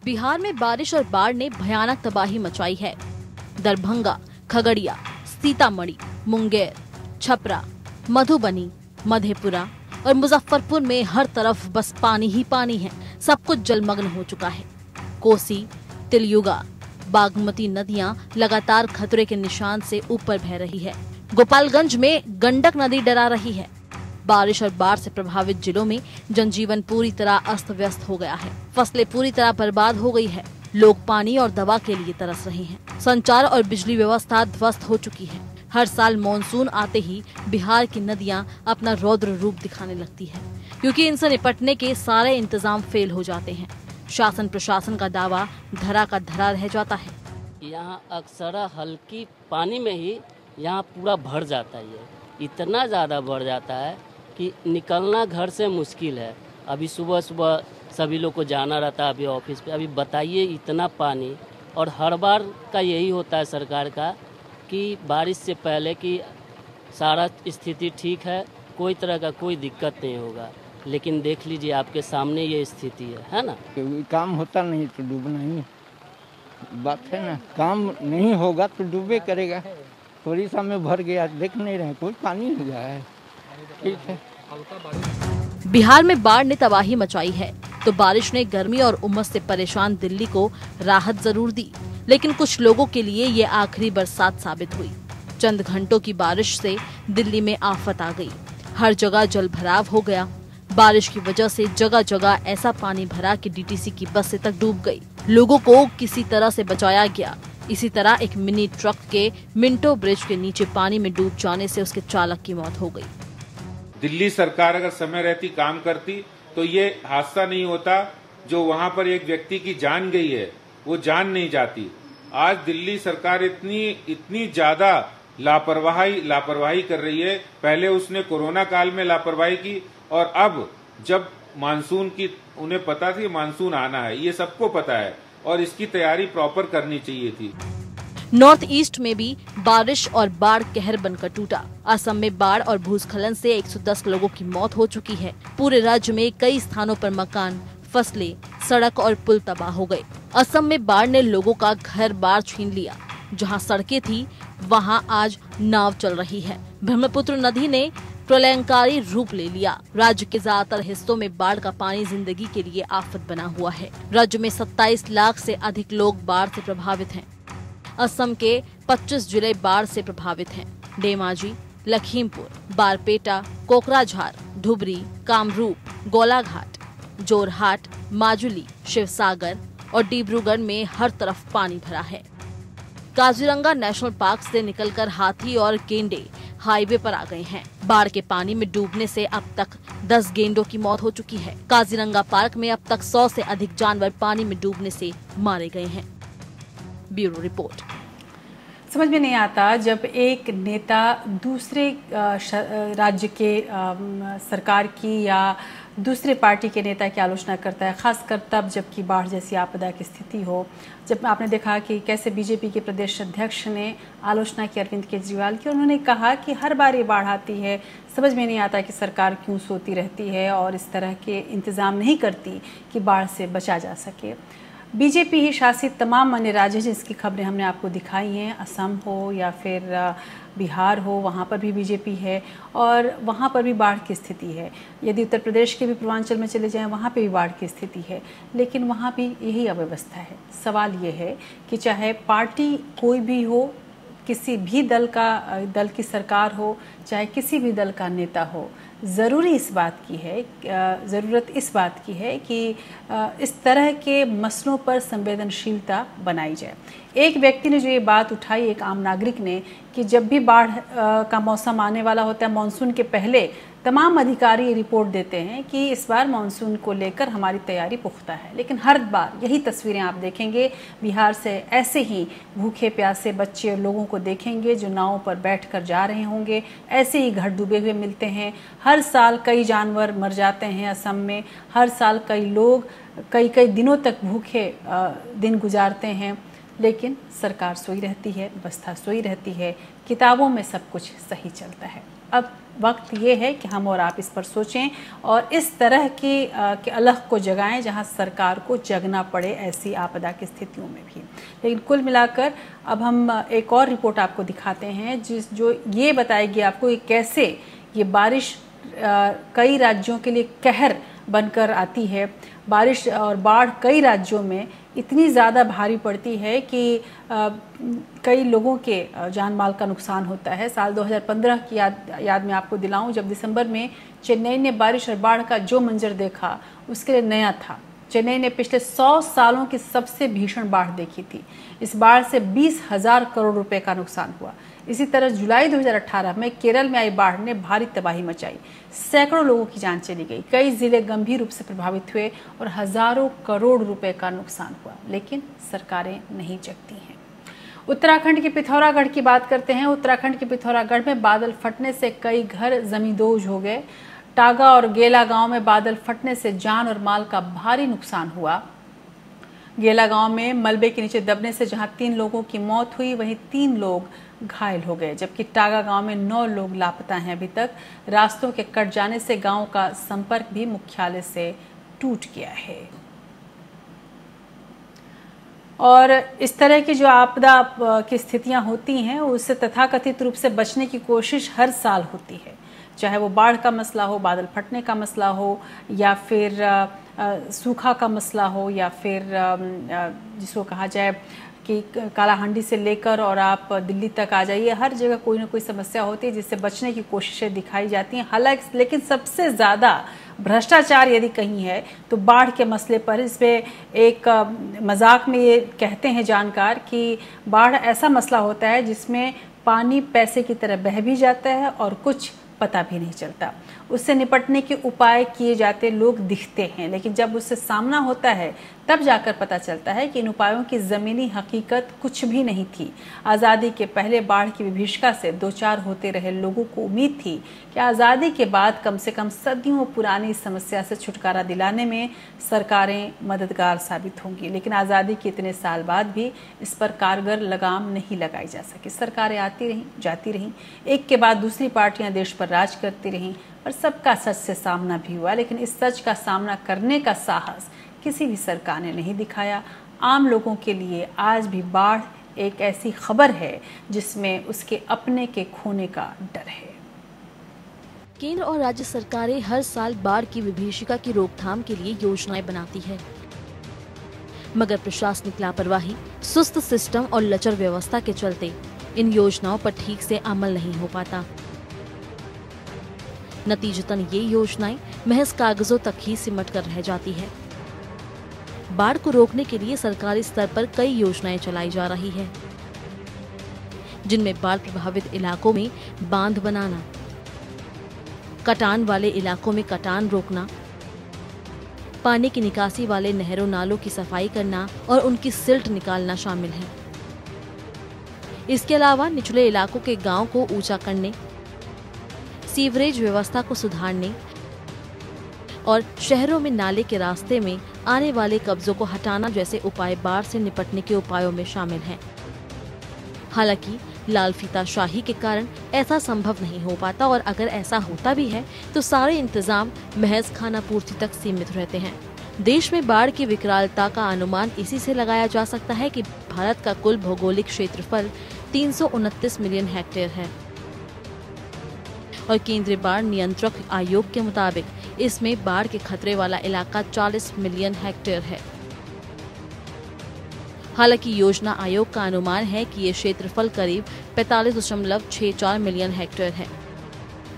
S3: बिहार में बारिश और बाढ़ ने भयानक तबाही मचाई है। दरभंगा, खगड़िया, सीतामढ़ी, मुंगेर, छपरा, मधुबनी, मधेपुरा और मुजफ्फरपुर में हर तरफ बस पानी ही पानी है। सब कुछ जलमग्न हो चुका है। कोसी, तिलयुगा, बागमती नदियां लगातार खतरे के निशान से ऊपर बह रही है। गोपालगंज में गंडक नदी डरा रही है। बारिश और बाढ़ से प्रभावित जिलों में जनजीवन पूरी तरह अस्त व्यस्त हो गया है। फसलें पूरी तरह बर्बाद हो गई है। लोग पानी और दवा के लिए तरस रहे हैं। संचार और बिजली व्यवस्था ध्वस्त हो चुकी है। हर साल मानसून आते ही बिहार की नदियां अपना रौद्र रूप दिखाने लगती है, क्योंकि इनसे निपटने के सारे इंतजाम फेल हो जाते हैं। शासन प्रशासन का दावा धरा का धरा रह जाता है।
S6: यहाँ अक्सर हल्की पानी में ही यहाँ पूरा भर जाता है। इतना ज़्यादा भर जाता है कि निकलना घर से मुश्किल है। अभी सुबह सुबह सभी लोग को जाना रहता है, अभी ऑफिस पे। अभी बताइए इतना पानी, और हर बार का यही होता है सरकार का कि बारिश से पहले कि सारा स्थिति ठीक है, कोई तरह का कोई दिक्कत नहीं होगा, लेकिन देख लीजिए आपके सामने ये स्थिति है ना।
S7: काम होता नहीं तो डूबना ही बात है ना। काम नहीं होगा तो डूबे करेगा। उड़ीसा में भर गया, देख नहीं रहे, कोई पानी नहीं गया है। ठीक है।
S3: बिहार में बाढ़ ने तबाही मचाई है तो बारिश ने गर्मी और उमस से परेशान दिल्ली को राहत जरूर दी, लेकिन कुछ लोगों के लिए ये आखिरी बरसात साबित हुई। चंद घंटों की बारिश से दिल्ली में आफत आ गई, हर जगह जल भराव हो गया। बारिश की वजह से जगह जगह ऐसा पानी भरा कि डीटीसी की बसें तक डूब गई। लोगों को किसी तरह से बचाया गया। इसी तरह एक मिनी ट्रक के मिंटो ब्रिज के नीचे पानी में डूब जाने से उसके चालक की मौत हो गई।
S8: दिल्ली सरकार अगर समय रहती काम करती तो ये हादसा नहीं होता। जो वहां पर एक व्यक्ति की जान गई है वो जान नहीं जाती। आज दिल्ली सरकार इतनी ज्यादा लापरवाही कर रही है। पहले उसने कोरोना काल में लापरवाही की और अब जब मानसून की उन्हें पता थी मानसून आना है, ये सबको पता है और इसकी तैयारी प्रॉपर करनी चाहिए थी।
S3: नॉर्थ ईस्ट में भी बारिश और बाढ़ कहर बनकर टूटा। असम में बाढ़ और भूस्खलन से 110 लोगों की मौत हो चुकी है। पूरे राज्य में कई स्थानों पर मकान, फसलें, सड़क और पुल तबाह हो गए। असम में बाढ़ ने लोगों का घर बार छीन लिया। जहां सड़कें थी वहां आज नाव चल रही है। ब्रह्मपुत्र नदी ने प्रलयंकारी रूप ले लिया। राज्य के ज्यादातर हिस्सों में बाढ़ का पानी जिंदगी के लिए आफत बना हुआ है। राज्य में 27 लाख से अधिक लोग बाढ़ से प्रभावित हैं। असम के 25 जिले बाढ़ से प्रभावित हैं। धेमाजी, लखीमपुर, बारपेटा, कोकराझार, धुबरी, कामरूप, गोलाघाट, जोरहाट, माजुली, शिवसागर और डिब्रूगढ़ में हर तरफ पानी भरा है। काजीरंगा नेशनल पार्क से निकलकर हाथी और गेंडे हाईवे पर आ गए हैं। बाढ़ के पानी में डूबने से अब तक 10 गेंडों की मौत हो चुकी है। काजीरंगा पार्क में अब तक 100 से अधिक जानवर पानी में डूबने से मारे गए हैं। Bureau report.
S1: समझ में नहीं आता जब एक नेता दूसरे राज्य के सरकार की या दूसरे पार्टी के नेता की आलोचना करता है, खासकर तब जबकि बाढ़ जैसी आपदा की स्थिति हो। जब आपने देखा कि कैसे बीजेपी के प्रदेश अध्यक्ष ने आलोचना की अरविंद केजरीवाल की, उन्होंने कहा कि हर बार ये बाढ़ आती है, समझ में नहीं आता कि सरकार क्यों सोती रहती है और इस तरह के इंतजाम नहीं करती कि बाढ़ से बचा जा सके। बीजेपी ही शासित तमाम अन्य राज्य जिसकी खबरें हमने आपको दिखाई हैं, असम हो या फिर बिहार हो, वहाँ पर भी बीजेपी है और वहाँ पर भी बाढ़ की स्थिति है। यदि उत्तर प्रदेश के भी पूर्वांचल में चले जाएं, वहाँ पे भी बाढ़ की स्थिति है, लेकिन वहाँ भी यही अव्यवस्था है। सवाल ये है कि चाहे पार्टी कोई भी हो, किसी भी दल की सरकार हो, चाहे किसी भी दल का नेता हो, ज़रूरत इस बात की है कि इस तरह के मसलों पर संवेदनशीलता बनाई जाए। एक व्यक्ति ने जो ये बात उठाई, एक आम नागरिक ने, कि जब भी बाढ़ का मौसम आने वाला होता है, मानसून के पहले तमाम अधिकारी रिपोर्ट देते हैं कि इस बार मानसून को लेकर हमारी तैयारी पुख्ता है, लेकिन हर बार यही तस्वीरें आप देखेंगे। बिहार से ऐसे ही भूखे प्यासे बच्चे लोगों को देखेंगे जो नावों पर बैठकर जा रहे होंगे, ऐसे ही घर डूबे हुए मिलते हैं। हर साल कई जानवर मर जाते हैं असम में, हर साल कई लोग कई दिनों तक भूखे दिन गुजारते हैं, लेकिन सरकार सोई रहती है, व्यवस्था सोई रहती है, किताबों में सब कुछ सही चलता है। अब वक्त ये है कि हम और आप इस पर सोचें और इस तरह के अलख को जगाएं जहां सरकार को जगना पड़े ऐसी आपदा की स्थितियों में भी। लेकिन कुल मिलाकर अब हम एक और रिपोर्ट आपको दिखाते हैं जो ये बताएगी आपको कि कैसे ये बारिश कई राज्यों के लिए कहर बनकर आती है। बारिश और बाढ़ कई राज्यों में इतनी ज़्यादा भारी पड़ती है कि कई लोगों के जान माल का नुकसान होता है। साल 2015 की याद में आपको दिलाऊं, जब दिसंबर में चेन्नई ने बारिश और बाढ़ का जो मंजर देखा उसके लिए नया था। चेन्नई ने पिछले 100 सालों की सबसे भीषण बाढ़ देखी थी। इस बाढ़ से 20,000 करोड़ रुपए का नुकसान हुआ। इसी तरह जुलाई 2018 में केरल में आई बाढ़ ने भारी तबाही मचाई, सैकड़ों लोगों की जान चली गई, कई जिले गंभीर रूप से प्रभावित हुए और हजारों करोड़ रुपए का नुकसान हुआ, लेकिन सरकारें नहीं जगती हैं। उत्तराखंड के पिथौरागढ़ की बात करते हैं। उत्तराखंड के पिथौरागढ़ में बादल फटने से कई घर जमींदोज हो गए। टागा और गेला गांव में बादल फटने से जान और माल का भारी नुकसान हुआ। गेला गांव में मलबे के नीचे दबने से जहां 3 लोगों की मौत हुई, वहीं 3 लोग घायल हो गए, जबकि टागा गांव में 9 लोग लापता हैं अभी तक। रास्तों के कट जाने से गांव का संपर्क भी मुख्यालय से टूट गया है। और इस तरह की जो आपदा की स्थितियां होती हैं उससे तथाकथित रूप से बचने की कोशिश हर साल होती है, चाहे वो बाढ़ का मसला हो, बादल फटने का मसला हो, या फिर सूखा का मसला हो, या फिर जिसको कहा जाए कि कालाहांडी से लेकर और आप दिल्ली तक आ जाइए, हर जगह कोई ना कोई समस्या होती है जिससे बचने की कोशिशें दिखाई जाती हैं। हालांकि लेकिन सबसे ज़्यादा भ्रष्टाचार यदि कहीं है तो बाढ़ के मसले पर। इस पे एक मजाक में ये कहते हैं जानकार कि बाढ़ ऐसा मसला होता है जिसमें पानी पैसे की तरह बह भी जाता है और कुछ पता भी नहीं चलता। उससे निपटने के उपाय किए जाते लोग दिखते हैं, लेकिन जब उससे सामना होता है तब जाकर पता चलता है कि इन उपायों की ज़मीनी हकीकत कुछ भी नहीं थी। आज़ादी के पहले बाढ़ की विभीषिका से दो चार होते रहे लोगों को उम्मीद थी कि आज़ादी के बाद कम से कम सदियों पुरानी समस्या से छुटकारा दिलाने में सरकारें मददगार साबित होंगी, लेकिन आज़ादी के इतने साल बाद भी इस पर कारगर लगाम नहीं लगाई जा सकी। सरकारें आती रहीं, जाती रहीं, एक के बाद दूसरी पार्टियां देश पर राज करती रहीं और सबका सच से सामना भी हुआ, लेकिन इस सच का सामना करने का साहस किसी भी सरकार ने नहीं दिखाया। आम लोगों के लिए आज भी बाढ़ एक ऐसी खबर है जिसमें उसके अपने के खोने का डर है।
S3: केंद्र और राज्य सरकारें हर साल बाढ़ की विभीषिका की रोकथाम के लिए योजनाएं बनाती है, मगर प्रशासनिक लापरवाही, सुस्त सिस्टम और लचर व्यवस्था के चलते इन योजनाओं पर ठीक से अमल नहीं हो पाता। नतीजतन ये योजनाएं महज कागजों तक ही सिमट कर रह जाती है। बाढ़ को रोकने के लिए सरकारी स्तर पर कई योजनाएं चलाई जा रही है, जिनमें बाढ़ प्रभावित इलाकों में बांध बनाना, कटान वाले इलाकों में कटान रोकना, पानी की निकासी वाले नहरों नालों की सफाई करना और उनकी सिल्ट निकालना शामिल है। इसके अलावा निचले इलाकों के गांव को ऊंचा करने, सीवरेज व्यवस्था को सुधारने और शहरों में नाले के रास्ते में आने वाले कब्जों को हटाना जैसे उपाय बाढ़ से निपटने के उपायों में शामिल हैं। हालांकि लाल फीताशाही के कारण ऐसा संभव नहीं हो पाता, और अगर ऐसा होता भी है तो सारे इंतजाम महज खाना पूर्ति तक सीमित रहते हैं। देश में बाढ़ की विकरालता का अनुमान इसी से लगाया जा सकता है कि भारत का कुल भौगोलिक क्षेत्रफल 329 मिलियन हेक्टेयर है और केंद्रीय बाढ़ नियंत्रक आयोग के मुताबिक इसमें बाढ़ के खतरे वाला इलाका 40 मिलियन हेक्टेयर है। हालांकि योजना आयोग का अनुमान है कि ये क्षेत्रफल करीब 45.64 मिलियन हेक्टेयर है।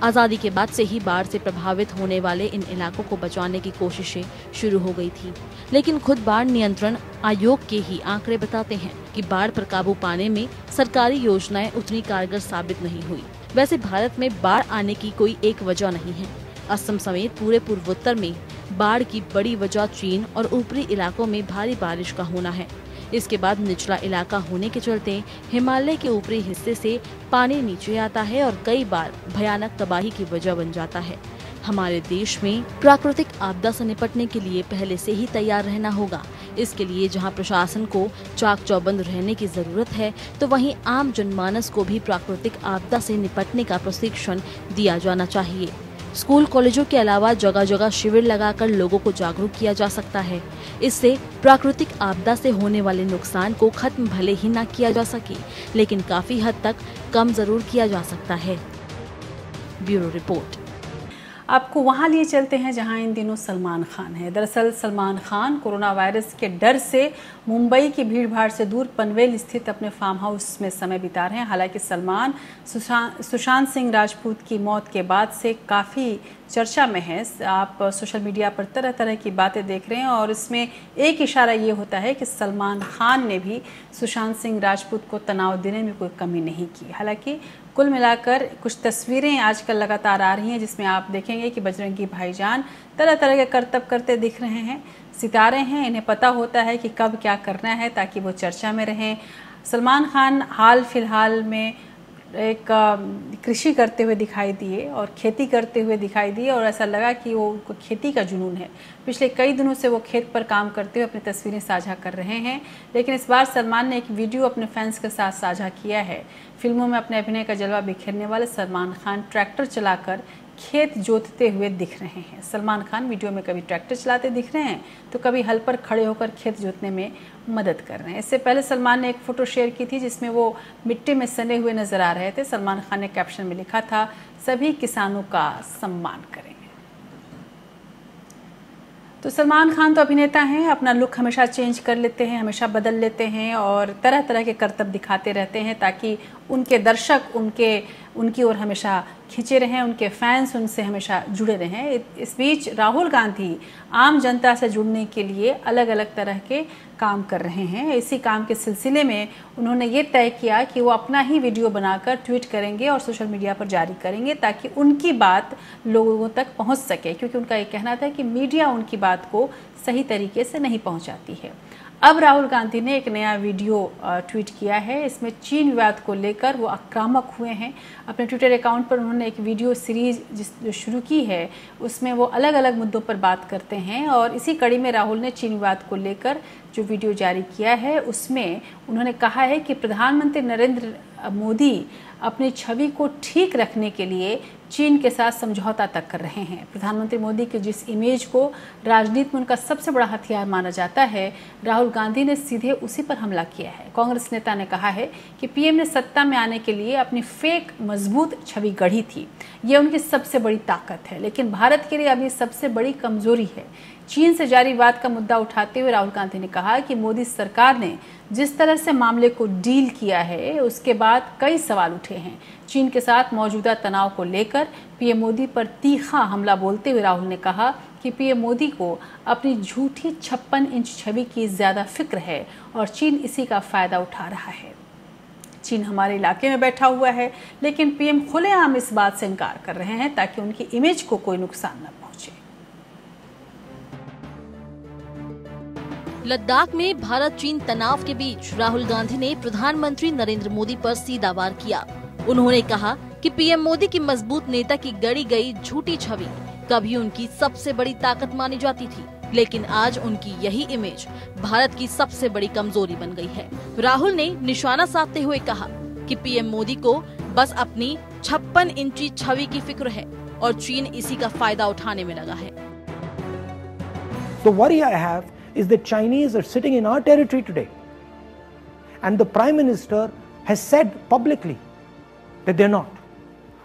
S3: आजादी के बाद से ही बाढ़ से प्रभावित होने वाले इन इलाकों को बचाने की कोशिशें शुरू हो गई थी, लेकिन खुद बाढ़ नियंत्रण आयोग के ही आंकड़े बताते हैं कि बाढ़ पर काबू पाने में सरकारी योजनाएं उतनी कारगर साबित नहीं हुई। वैसे भारत में बाढ़ आने की कोई एक वजह नहीं है। असम समेत पूरे पूर्वोत्तर में बाढ़ की बड़ी वजह चीन और ऊपरी इलाकों में भारी बारिश का होना है। इसके बाद निचला इलाका होने के चलते हिमालय के ऊपरी हिस्से से पानी नीचे आता है और कई बार भयानक तबाही की वजह बन जाता है। हमारे देश में प्राकृतिक आपदा से निपटने के लिए पहले से ही तैयार रहना होगा। इसके लिए जहां प्रशासन को चाक चौबंद रहने की जरूरत है, तो वहीं आम जनमानस को भी प्राकृतिक आपदा से निपटने का प्रशिक्षण दिया जाना चाहिए। स्कूल कॉलेजों के अलावा जगह जगह शिविर लगाकर लोगों को जागरूक किया जा सकता है। इससे प्राकृतिक आपदा से होने वाले नुकसान को खत्म भले ही न किया जा सके, लेकिन काफी हद तक कम जरूर किया जा सकता है। Bureau report.
S1: आपको वहाँ लिए चलते हैं जहाँ इन दिनों सलमान खान है। दरअसल सलमान खान कोरोना वायरस के डर से मुंबई की भीड़भाड़ से दूर पनवेल स्थित अपने फार्म हाउस में समय बिता रहे हैं। हालांकि सलमान सुशांत सिंह राजपूत की मौत के बाद से काफ़ी चर्चा में है। आप सोशल मीडिया पर तरह तरह की बातें देख रहे हैं और इसमें एक इशारा ये होता है कि सलमान खान ने भी सुशांत सिंह राजपूत को तनाव देने में कोई कमी नहीं की। हालांकि कुल मिलाकर कुछ तस्वीरें आजकल लगातार आ रही हैं जिसमें आप देखेंगे कि बजरंगी भाईजान तरह तरह के करतब करते दिख रहे हैं। सितारे हैं, इन्हें पता होता है कि कब क्या करना है ताकि वो चर्चा में रहें। सलमान खान हाल फिलहाल में एक कृषि करते हुए दिखाई दिए और खेती करते हुए दिखाई दिए और ऐसा लगा कि वो खेती का जुनून है। पिछले कई दिनों से वो खेत पर काम करते हुए अपनी तस्वीरें साझा कर रहे हैं, लेकिन इस बार सलमान ने एक वीडियो अपने फैंस के साथ साझा किया है। फिल्मों में अपने अभिनय का जलवा बिखेरने वाले सलमान खान ट्रैक्टर चलाकर खेत जोतते हुए दिख रहे हैं। सलमान खान वीडियो में कभी ट्रैक्टर चलाते दिख रहे हैं तो कभी हल पर खड़े होकर खेत जोतने में मदद कर रहे हैं। इससे पहले सलमान ने एक फ़ोटो शेयर की थी जिसमें वो मिट्टी में सने हुए नजर आ रहे थे। सलमान खान ने कैप्शन में लिखा था, सभी किसानों का सम्मान करें। तो सलमान खान तो अभिनेता हैं, अपना लुक हमेशा चेंज कर लेते हैं, हमेशा बदल लेते हैं और तरह तरह के करतब दिखाते रहते हैं ताकि उनके दर्शक उनकी ओर हमेशा खिंचे रहें, उनके फैंस उनसे हमेशा जुड़े रहें। इस बीच राहुल गांधी आम जनता से जुड़ने के लिए अलग अलग तरह के काम कर रहे हैं। इसी काम के सिलसिले में उन्होंने ये तय किया कि वो अपना ही वीडियो बनाकर ट्वीट करेंगे और सोशल मीडिया पर जारी करेंगे ताकि उनकी बात लोगों तक पहुंच सके, क्योंकि उनका ये कहना था कि मीडिया उनकी बात को सही तरीके से नहीं पहुंचाती है। अब राहुल गांधी ने एक नया वीडियो ट्वीट किया है। इसमें चीन विवाद को लेकर वो आक्रामक हुए हैं। अपने ट्विटर अकाउंट पर उन्होंने एक वीडियो सीरीज जो शुरू की है उसमें वो अलग अलग मुद्दों पर बात करते हैं और इसी कड़ी में राहुल ने चीन विवाद को लेकर जो वीडियो जारी किया है उसमें उन्होंने कहा है कि प्रधानमंत्री नरेंद्र मोदी अपनी छवि को ठीक रखने के लिए चीन के साथ समझौता तक कर रहे हैं। प्रधानमंत्री मोदी के जिस इमेज को राजनीति में उनका सबसे बड़ा हथियार माना जाता है, राहुल गांधी ने सीधे उसी पर हमला किया है। कांग्रेस नेता ने कहा है कि पीएम ने सत्ता में आने के लिए अपनी फेक मजबूत छवि गढ़ी थी, ये उनकी सबसे बड़ी ताकत है, लेकिन भारत के लिए अभी सबसे बड़ी कमजोरी है। चीन से जारी विवाद का मुद्दा उठाते हुए राहुल गांधी ने कहा कि मोदी सरकार ने जिस तरह से मामले को डील किया है उसके बाद कई सवाल उठे हैं। चीन के साथ मौजूदा तनाव को लेकर पीएम मोदी पर तीखा हमला बोलते हुए राहुल ने कहा कि पीएम मोदी को अपनी झूठी 56 इंच छवि की ज्यादा फिक्र है और चीन इसी का फायदा उठा रहा है। चीन हमारे इलाके में बैठा हुआ है, लेकिन पीएम खुलेआम इस बात से इनकार कर रहे हैं ताकि उनकी इमेज को कोई नुकसान न पहुंचे।
S3: लद्दाख में भारत चीन तनाव के बीच राहुल गांधी ने प्रधानमंत्री नरेंद्र मोदी पर सीधा वार किया। उन्होंने कहा कि पीएम मोदी की मजबूत नेता की गढ़ी गई झूठी छवि कभी उनकी सबसे बड़ी ताकत मानी जाती थी, लेकिन आज उनकी यही इमेज भारत की सबसे बड़ी कमजोरी बन गई है। राहुल ने निशाना साधते हुए कहा कि पीएम मोदी को बस अपनी 56 इंची छवि की फिक्र है और चीन इसी का फायदा उठाने में लगा है।
S9: The worry I have is that Chinese are sitting in our territory today, and the Prime Minister has said publicly that they're not,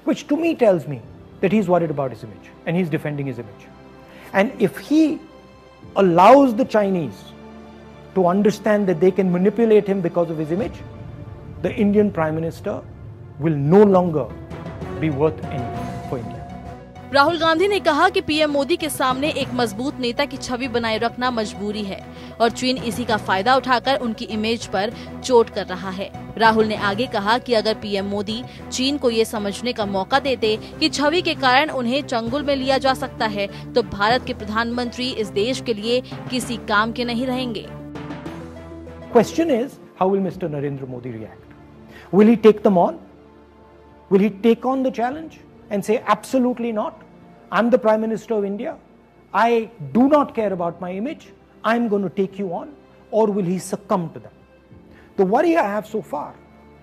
S9: which to me tells me that he's worried about his image and he's defending his image. And if he allows the Chinese to understand that they can manipulate him because of his image, the Indian Prime Minister will no longer be worth anything for India.
S3: Rahul Gandhi ने कहा कि PM Modi के सामने एक मजबूत नेता की छवि बनाए रखना मजबूरी है और चीन इसी का फायदा उठाकर उनकी इमेज पर चोट कर रहा है। राहुल ने आगे कहा कि अगर पीएम मोदी चीन को ये समझने का मौका देते कि छवि के कारण उन्हें चंगुल में लिया जा सकता है, तो भारत के प्रधानमंत्री इस देश के लिए किसी काम के नहीं रहेंगे।
S9: Question is, how will Mr. Narendra Modi react? Will he take them on? Will he take on the challenge and say absolutely not? I'm the Prime Minister of India. I do not care about my image. I'm going to take you on. Or will he succumb to them? The worry I have so far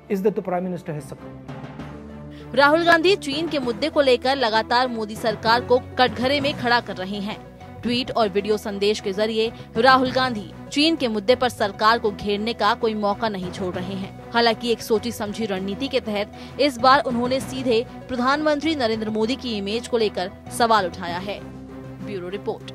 S9: is that the Prime Minister has succumbed.
S3: Rahul Gandhi चीन के मुद्दे को लेकर लगातार मोदी सरकार को कटघरे में खड़ा कर रहे हैं। ट्वीट और वीडियो संदेश के जरिए राहुल गांधी चीन के मुद्दे पर सरकार को घेरने का कोई मौका नहीं छोड़ रहे हैं। हालांकि एक सोची समझी रणनीति के तहत इस बार उन्होंने सीधे प्रधानमंत्री नरेंद्र मोदी की इमेज को लेकर सवाल उठाया है। Bureau report.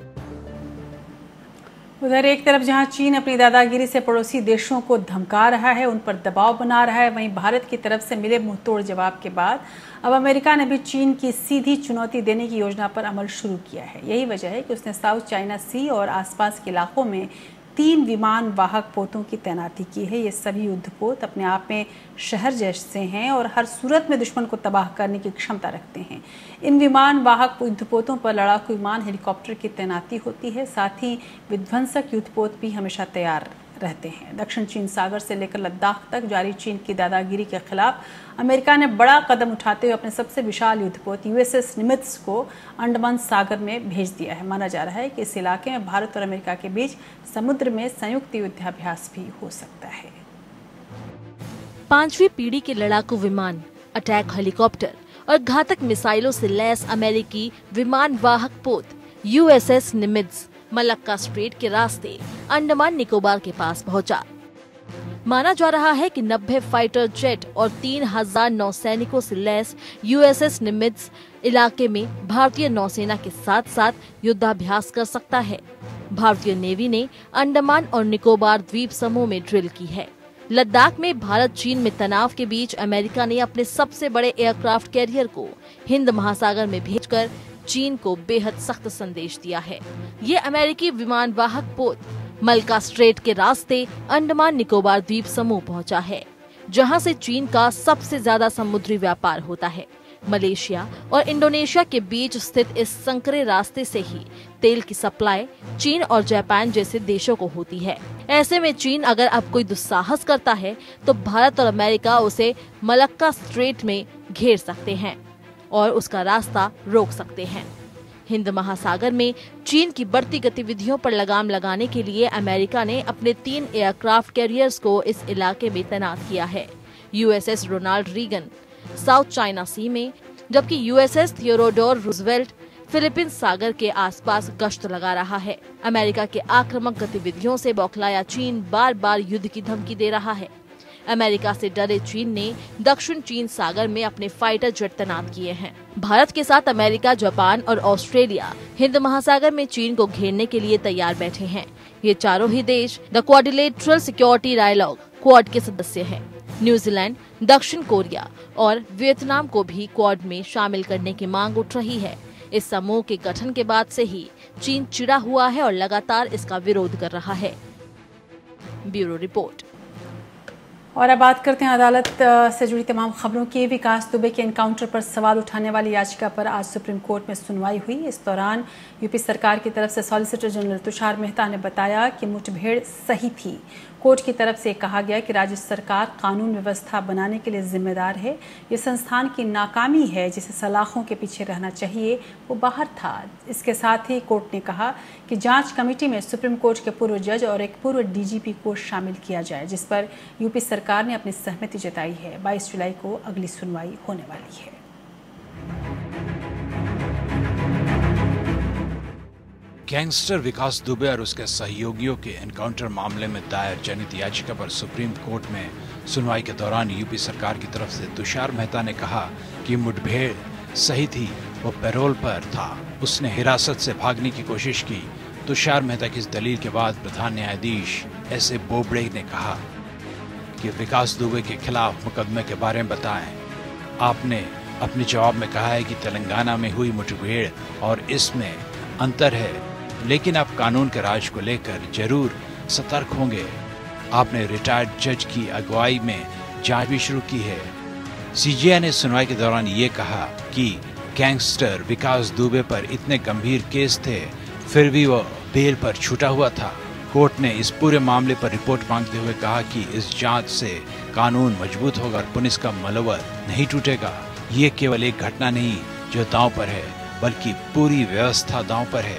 S1: उधर एक तरफ जहां चीन अपनी दादागिरी से पड़ोसी देशों को धमका रहा है, उन पर दबाव बना रहा है, वहीं भारत की तरफ से मिले मुंहतोड़ जवाब के बाद अब अमेरिका ने भी चीन की सीधी चुनौती देने की योजना पर अमल शुरू किया है। यही वजह है कि उसने साउथ चाइना सी और आसपास के इलाकों में 3 विमान वाहक पोतों की तैनाती की है। ये सभी युद्धपोत अपने आप में शहर जैसे हैं और हर सूरत में दुश्मन को तबाह करने की क्षमता रखते हैं। इन विमान वाहक युद्धपोतों पर लड़ाकू विमान, हेलीकॉप्टर की तैनाती होती है। साथ ही विध्वंसक युद्धपोत भी हमेशा तैयार रहते हैं। दक्षिण चीन सागर से लेकर लद्दाख तक जारी चीन की दादागिरी के खिलाफ अमेरिका ने बड़ा कदम उठाते हुए अपने सबसे विशाल युद्धपोत यूएसएस निमित्ज को अंडमान सागर में भेज दिया है। माना जा रहा है कि इस इलाके में भारत और अमेरिका के बीच समुद्र में संयुक्त युद्धाभ्यास भी हो सकता है।
S3: 5वीं पीढ़ी के लड़ाकू विमान, अटैक हेलीकॉप्टर और घातक मिसाइलों से लैस अमेरिकी विमान वाहक पोत USS निमित्ज मलक्का स्ट्रेट के रास्ते अंडमान निकोबार के पास पहुंचा। माना जा रहा है कि 90 फाइटर जेट और 3000 नौसैनिकों से लैस USS निमित्ज इलाके में भारतीय नौसेना के साथ साथ युद्धाभ्यास कर सकता है। भारतीय नेवी ने अंडमान और निकोबार द्वीप समूह में ड्रिल की है। लद्दाख में भारत चीन में तनाव के बीच अमेरिका ने अपने सबसे बड़े एयरक्राफ्ट कैरियर को हिंद महासागर में भेजकर चीन को बेहद सख्त संदेश दिया है। ये अमेरिकी विमान वाहक पोत मलक्का स्ट्रेट के रास्ते अंडमान निकोबार द्वीप समूह पहुंचा है, जहां से चीन का सबसे ज्यादा समुद्री व्यापार होता है। मलेशिया और इंडोनेशिया के बीच स्थित इस संकरे रास्ते से ही तेल की सप्लाई चीन और जापान जैसे देशों को होती है। ऐसे में चीन अगर अब कोई दुस्साहस करता है तो भारत और अमेरिका उसे मलक्का स्ट्रेट में घेर सकते हैं और उसका रास्ता रोक सकते हैं। हिंद महासागर में चीन की बढ़ती गतिविधियों पर लगाम लगाने के लिए अमेरिका ने अपने 3 एयरक्राफ्ट कैरियर्स को इस इलाके में तैनात किया है। USS Ronald Reagan South China Sea में, जबकि USS थियोडोर रूजवेल्ट फिलीपींस सागर के आसपास गश्त लगा रहा है। अमेरिका के आक्रामक गतिविधियों से बौखलाया चीन बार बार युद्ध की धमकी दे रहा है। अमेरिका से डरे चीन ने दक्षिण चीन सागर में अपने फाइटर जेट तैनात किए हैं। भारत के साथ अमेरिका, जापान और ऑस्ट्रेलिया हिंद महासागर में चीन को घेरने के लिए तैयार बैठे हैं। ये चारों ही देश the quadrilateral security dialogue Quad के सदस्य हैं। न्यूजीलैंड, दक्षिण कोरिया और वियतनाम को भी क्वाड में शामिल करने की मांग उठ रही है। इस समूह के गठन के बाद से ही चीन चिढ़ा हुआ है और लगातार इसका विरोध कर रहा है। Bureau report.
S1: और अब बात करते हैं अदालत से जुड़ी तमाम खबरों की। विकास दुबे के एनकाउंटर पर सवाल उठाने वाली याचिका पर आज सुप्रीम कोर्ट में सुनवाई हुई। इस दौरान यूपी सरकार की तरफ से सॉलिसिटर जनरल तुषार मेहता ने बताया कि मुठभेड़ सही थी। कोर्ट की तरफ से कहा गया कि राज्य सरकार कानून व्यवस्था बनाने के लिए जिम्मेदार है। ये संस्थान की नाकामी है, जिसे सलाखों के पीछे रहना चाहिए, वो बाहर था। इसके साथ ही कोर्ट ने कहा कि जांच कमेटी में सुप्रीम कोर्ट के पूर्व जज और एक पूर्व DGP को शामिल किया जाए, जिस पर यूपी सरकार ने अपनी सहमति जताई है। 22 जुलाई को अगली सुनवाई होने वाली है।
S10: गैंगस्टर विकास दुबे और उसके सहयोगियों के एनकाउंटर मामले में दायर जनहित याचिका पर सुप्रीम कोर्ट में सुनवाई के दौरान यूपी सरकार की तरफ से तुषार मेहता ने कहा कि मुठभेड़ सही थी, वो पैरोल पर था, उसने हिरासत से भागने की कोशिश की। तुषार मेहता की इस दलील के बाद प्रधान न्यायाधीश S.A. बोबड़े ने कहा कि विकास दुबे के खिलाफ मुकदमे के बारे में बताएं। आपने अपने जवाब में कहा है कि तेलंगाना में हुई मुठभेड़ और इसमें अंतर है, लेकिन आप कानून के राज को लेकर जरूर सतर्क होंगे। आपने रिटायर्ड जज की अगुवाई में जांच भी शुरू की है। CJI ने सुनवाई के दौरान ये कहा कि गैंगस्टर विकास दुबे पर इतने गंभीर केस थे, फिर भी वो बेल पर छूटा हुआ था। कोर्ट ने इस पूरे मामले पर रिपोर्ट मांगते हुए कहा कि इस जांच से कानून मजबूत होगा और पुलिस का मनोबल नहीं टूटेगा। ये केवल एक घटना नहीं जो दांव पर है, बल्कि पूरी व्यवस्था दांव पर है।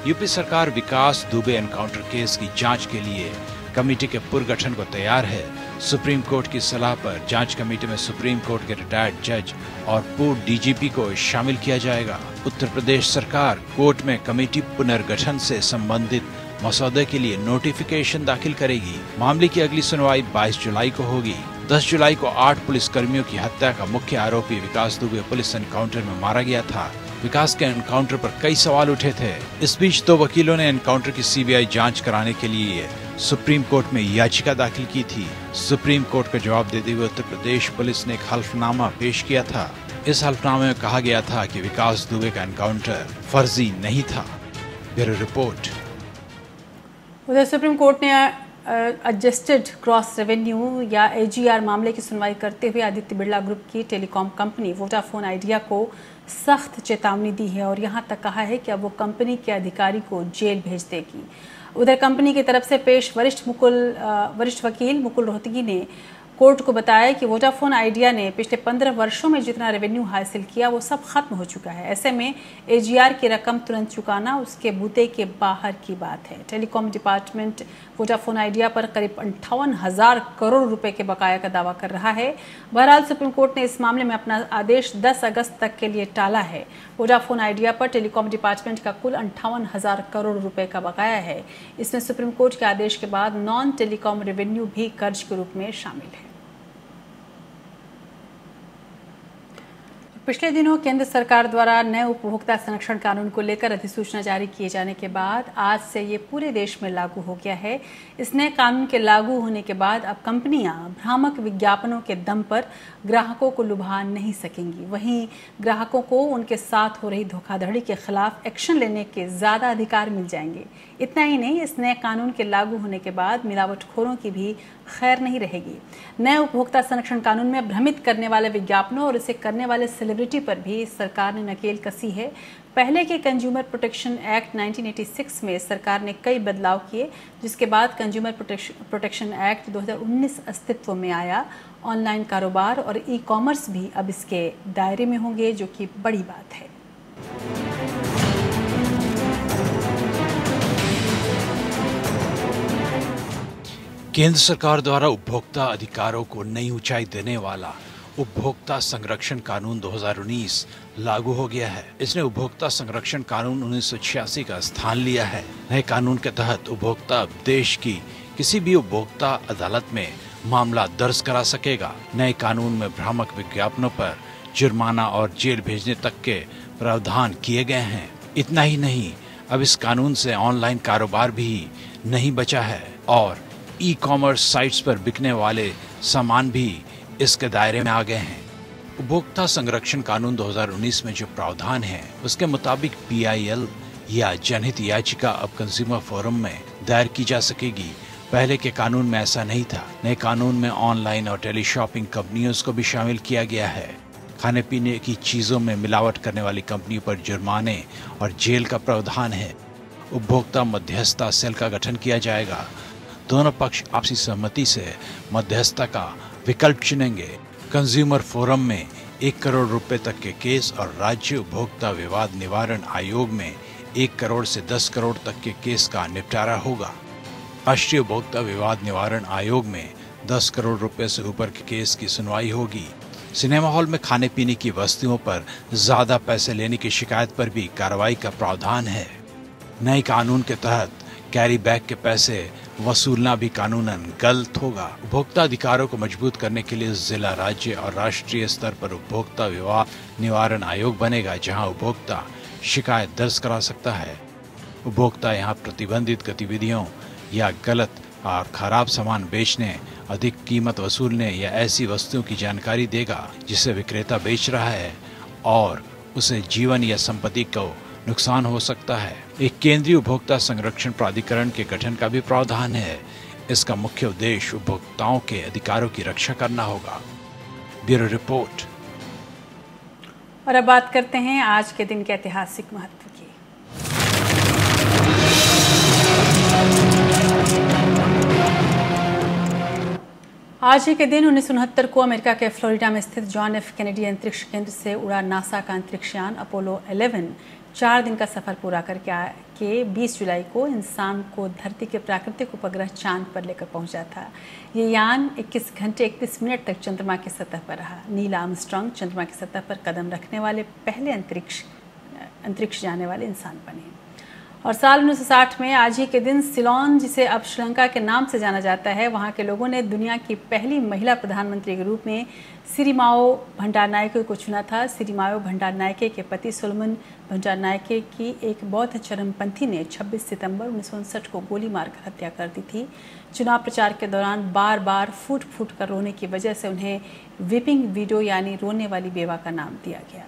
S10: यूपी सरकार विकास दुबे एनकाउंटर केस की जांच के लिए कमेटी के पुनर्गठन को तैयार है। सुप्रीम कोर्ट की सलाह पर जांच कमेटी में सुप्रीम कोर्ट के रिटायर्ड जज और पूर्व DGP को शामिल किया जाएगा। उत्तर प्रदेश सरकार कोर्ट में कमेटी पुनर्गठन से संबंधित मसौदे के लिए नोटिफिकेशन दाखिल करेगी। मामले की अगली सुनवाई 22 जुलाई को होगी। 10 जुलाई को 8 पुलिसकर्मियों की हत्या का मुख्य आरोपी विकास दुबे पुलिस एनकाउंटर में मारा गया था। विकास के एनकाउंटर पर कई सवाल उठे थे। इस बीच 2 वकीलों ने एनकाउंटर की CBI जांच कराने के लिए सुप्रीम कोर्ट में याचिका दाखिल की थी। सुप्रीम कोर्ट का जवाब देते हुए उत्तर प्रदेश पुलिस ने एक हल्फनामा पेश किया था। इस हल्फनामे में कहा गया था कि विकास दुबे का एनकाउंटर फर्जी नहीं था। Bureau report.
S1: उधर सुप्रीम कोर्ट ने एडजस्टेड क्रॉस रेवेन्यू या AGR मामले की सुनवाई करते हुए आदित्य बिरला ग्रुप की टेलीकॉम कंपनी वोडाफोन आइडिया को सख्त चेतावनी दी है और यहां तक कहा है कि अब वो कंपनी के अधिकारी को जेल भेज देगी। उधर कंपनी की तरफ से पेश वरिष्ठ वकील मुकुल रोहतगी ने कोर्ट को बताया कि वोडाफोन आइडिया ने पिछले 15 वर्षों में जितना रेवेन्यू हासिल किया वो सब खत्म हो चुका है। ऐसे में AGR की रकम तुरंत चुकाना उसके बूते के बाहर की बात है। टेलीकॉम डिपार्टमेंट वोडाफोन आइडिया पर करीब 58,000 करोड़ रुपए के बकाया का दावा कर रहा है। बहरहाल सुप्रीम कोर्ट ने इस मामले में अपना आदेश 10 अगस्त तक के लिए टाला है। वोडाफोन आइडिया पर टेलीकॉम डिपार्टमेंट का कुल 58,000 करोड़ रुपए का बकाया है। इसमें सुप्रीम कोर्ट के आदेश के बाद नॉन टेलीकॉम रेवेन्यू भी कर्ज के रूप में शामिल है। पिछले दिनों केंद्र सरकार द्वारा नए उपभोक्ता संरक्षण कानून को लेकर अधिसूचना जारी किए जाने के बाद आज से ये पूरे देश में लागू हो गया है। इस नए कानून के लागू होने के बाद अब कंपनियां भ्रामक विज्ञापनों के दम पर ग्राहकों को लुभा नहीं सकेंगी। वहीं ग्राहकों को उनके साथ हो रही धोखाधड़ी के खिलाफ एक्शन लेने के ज्यादा अधिकार मिल जाएंगे। इतना ही नहीं, इस नए कानून के लागू होने के बाद मिलावटखोरों की भी खैर नहीं रहेगी। नए उपभोक्ता संरक्षण कानून में भ्रमित करने वाले विज्ञापनों और इसे करने वाले सेलिब्रिटी पर भी सरकार ने नकेल कसी है। पहले के कंज्यूमर प्रोटेक्शन एक्ट 1986 में सरकार ने कई बदलाव किए, जिसके बाद कंज्यूमर प्रोटेक्शन एक्ट 2019 अस्तित्व में आया। ऑनलाइन कारोबार और ई-कॉमर्स भी अब इसके दायरे में होंगे, जो कि बड़ी बात है।
S10: केंद्र सरकार द्वारा उपभोक्ता अधिकारों को नई ऊंचाई देने वाला उपभोक्ता संरक्षण कानून 2019 लागू हो गया है। इसने उपभोक्ता संरक्षण कानून 1986 का स्थान लिया है। नए कानून के तहत उपभोक्ता देश की किसी भी उपभोक्ता अदालत में मामला दर्ज करा सकेगा। नए कानून में भ्रामक विज्ञापनों पर जुर्माना और जेल भेजने तक के प्रावधान किए गए हैं। इतना ही नहीं, अब इस कानून से ऑनलाइन कारोबार भी नहीं बचा है और ई-कॉमर्स साइट्स पर बिकने वाले सामान भी इसके दायरे में आ गए हैं। उपभोक्ता संरक्षण कानून 2019 में जो प्रावधान है, उसके मुताबिक PIL या जनहित याचिका अब कंज्यूमर फोरम में दायर की जा सकेगी। पहले के कानून में ऐसा नहीं था। नए कानून में ऑनलाइन और टेली शॉपिंग कंपनियों को भी शामिल किया गया है। खाने पीने की चीजों में मिलावट करने वाली कंपनियों पर जुर्माने और जेल का प्रावधान है। उपभोक्ता मध्यस्थता सेल का गठन किया जाएगा। दोनों पक्ष आपसी सहमति से मध्यस्थता का विकल्प चुनेंगे। कंज्यूमर फोरम में 1 करोड़ रुपए तक के केस और राज्य उपभोक्ता विवाद निवारण आयोग में 1 करोड़ से 10 करोड़ तक के केस का निपटारा होगा। राष्ट्रीय उपभोक्ता विवाद निवारण आयोग में 10 करोड़ रुपए से ऊपर के केस की सुनवाई होगी। सिनेमा हॉल में खाने पीने की वस्तुओं पर ज्यादा पैसे लेने की शिकायत पर भी कार्रवाई का प्रावधान है। नए कानून के तहत कैरी बैग के पैसे वसूलना भी कानूनन गलत होगा। उपभोक्ता अधिकारों को मजबूत करने के लिए जिला, राज्य और राष्ट्रीय स्तर पर उपभोक्ता विवाद निवारण आयोग बनेगा, जहां उपभोक्ता शिकायत दर्ज करा सकता है। उपभोक्ता यहां प्रतिबंधित गतिविधियों या गलत और खराब सामान बेचने, अधिक कीमत वसूलने या ऐसी वस्तुओं की जानकारी देगा जिसे विक्रेता बेच रहा है और उसे जीवन या संपत्ति को नुकसान हो सकता है। एक केंद्रीय उपभोक्ता संरक्षण प्राधिकरण के गठन का भी प्रावधान है। इसका मुख्य उद्देश्य उपभोक्ताओं के अधिकारों की रक्षा करना होगा। Bureau report.
S1: और अब बात करते हैं आज के दिन के ऐतिहासिक महत्व की। आज ही के दिन 1969 को अमेरिका के फ्लोरिडा में स्थित जॉन एफ कैनेडी अंतरिक्ष केंद्र से उड़ा नासा का अंतरिक्ष यान अपोलो 11 4 दिन का सफर पूरा करके 20 जुलाई को इंसान को धरती के प्राकृतिक उपग्रह चांद पर लेकर पहुंचा था। ये यान 21 घंटे 31 मिनट तक चंद्रमा की सतह पर रहा। नील आर्मस्ट्रांग चंद्रमा की सतह पर कदम रखने वाले पहले अंतरिक्ष जाने वाले इंसान बने। और साल 1960 में आज ही के दिन सिलोन, जिसे अब श्रीलंका के नाम से जाना जाता है, वहाँ के लोगों ने दुनिया की पहली महिला प्रधानमंत्री के रूप में सिरिमाओ भंडारनायके को चुना था। सिरिमाओ भंडारनायके के पति सोलोमन भंडारनायके की एक बौद्ध चरमपंथी ने 26 सितंबर 1959 को गोली मारकर हत्या कर दी थी। चुनाव प्रचार के दौरान बार बार फूट फूट कर रोने की वजह से उन्हें वीपिंग विडो यानी रोने वाली बेवा का नाम दिया गया।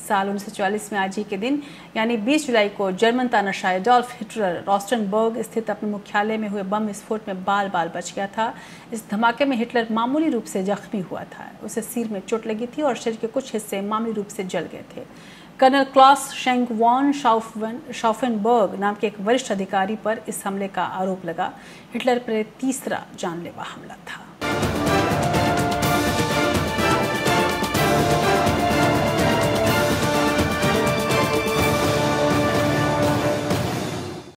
S1: साल 1944 में आज ही के दिन यानी 20 जुलाई को जर्मन तानाशाह एडोल्फ हिटलर रोस्टेनबर्ग स्थित अपने मुख्यालय में हुए बम विस्फोट में बाल बाल बच गया था। इस धमाके में हिटलर मामूली रूप से जख्मी हुआ था। उसे सिर में चोट लगी थी और शरीर के कुछ हिस्से मामूली रूप से जल गए थे। कर्नल क्लॉस शेंक वॉन शाउफेनबर्ग नाम के एक वरिष्ठ अधिकारी पर इस हमले का आरोप लगा। हिटलर पर तीसरा जानलेवा हमला था।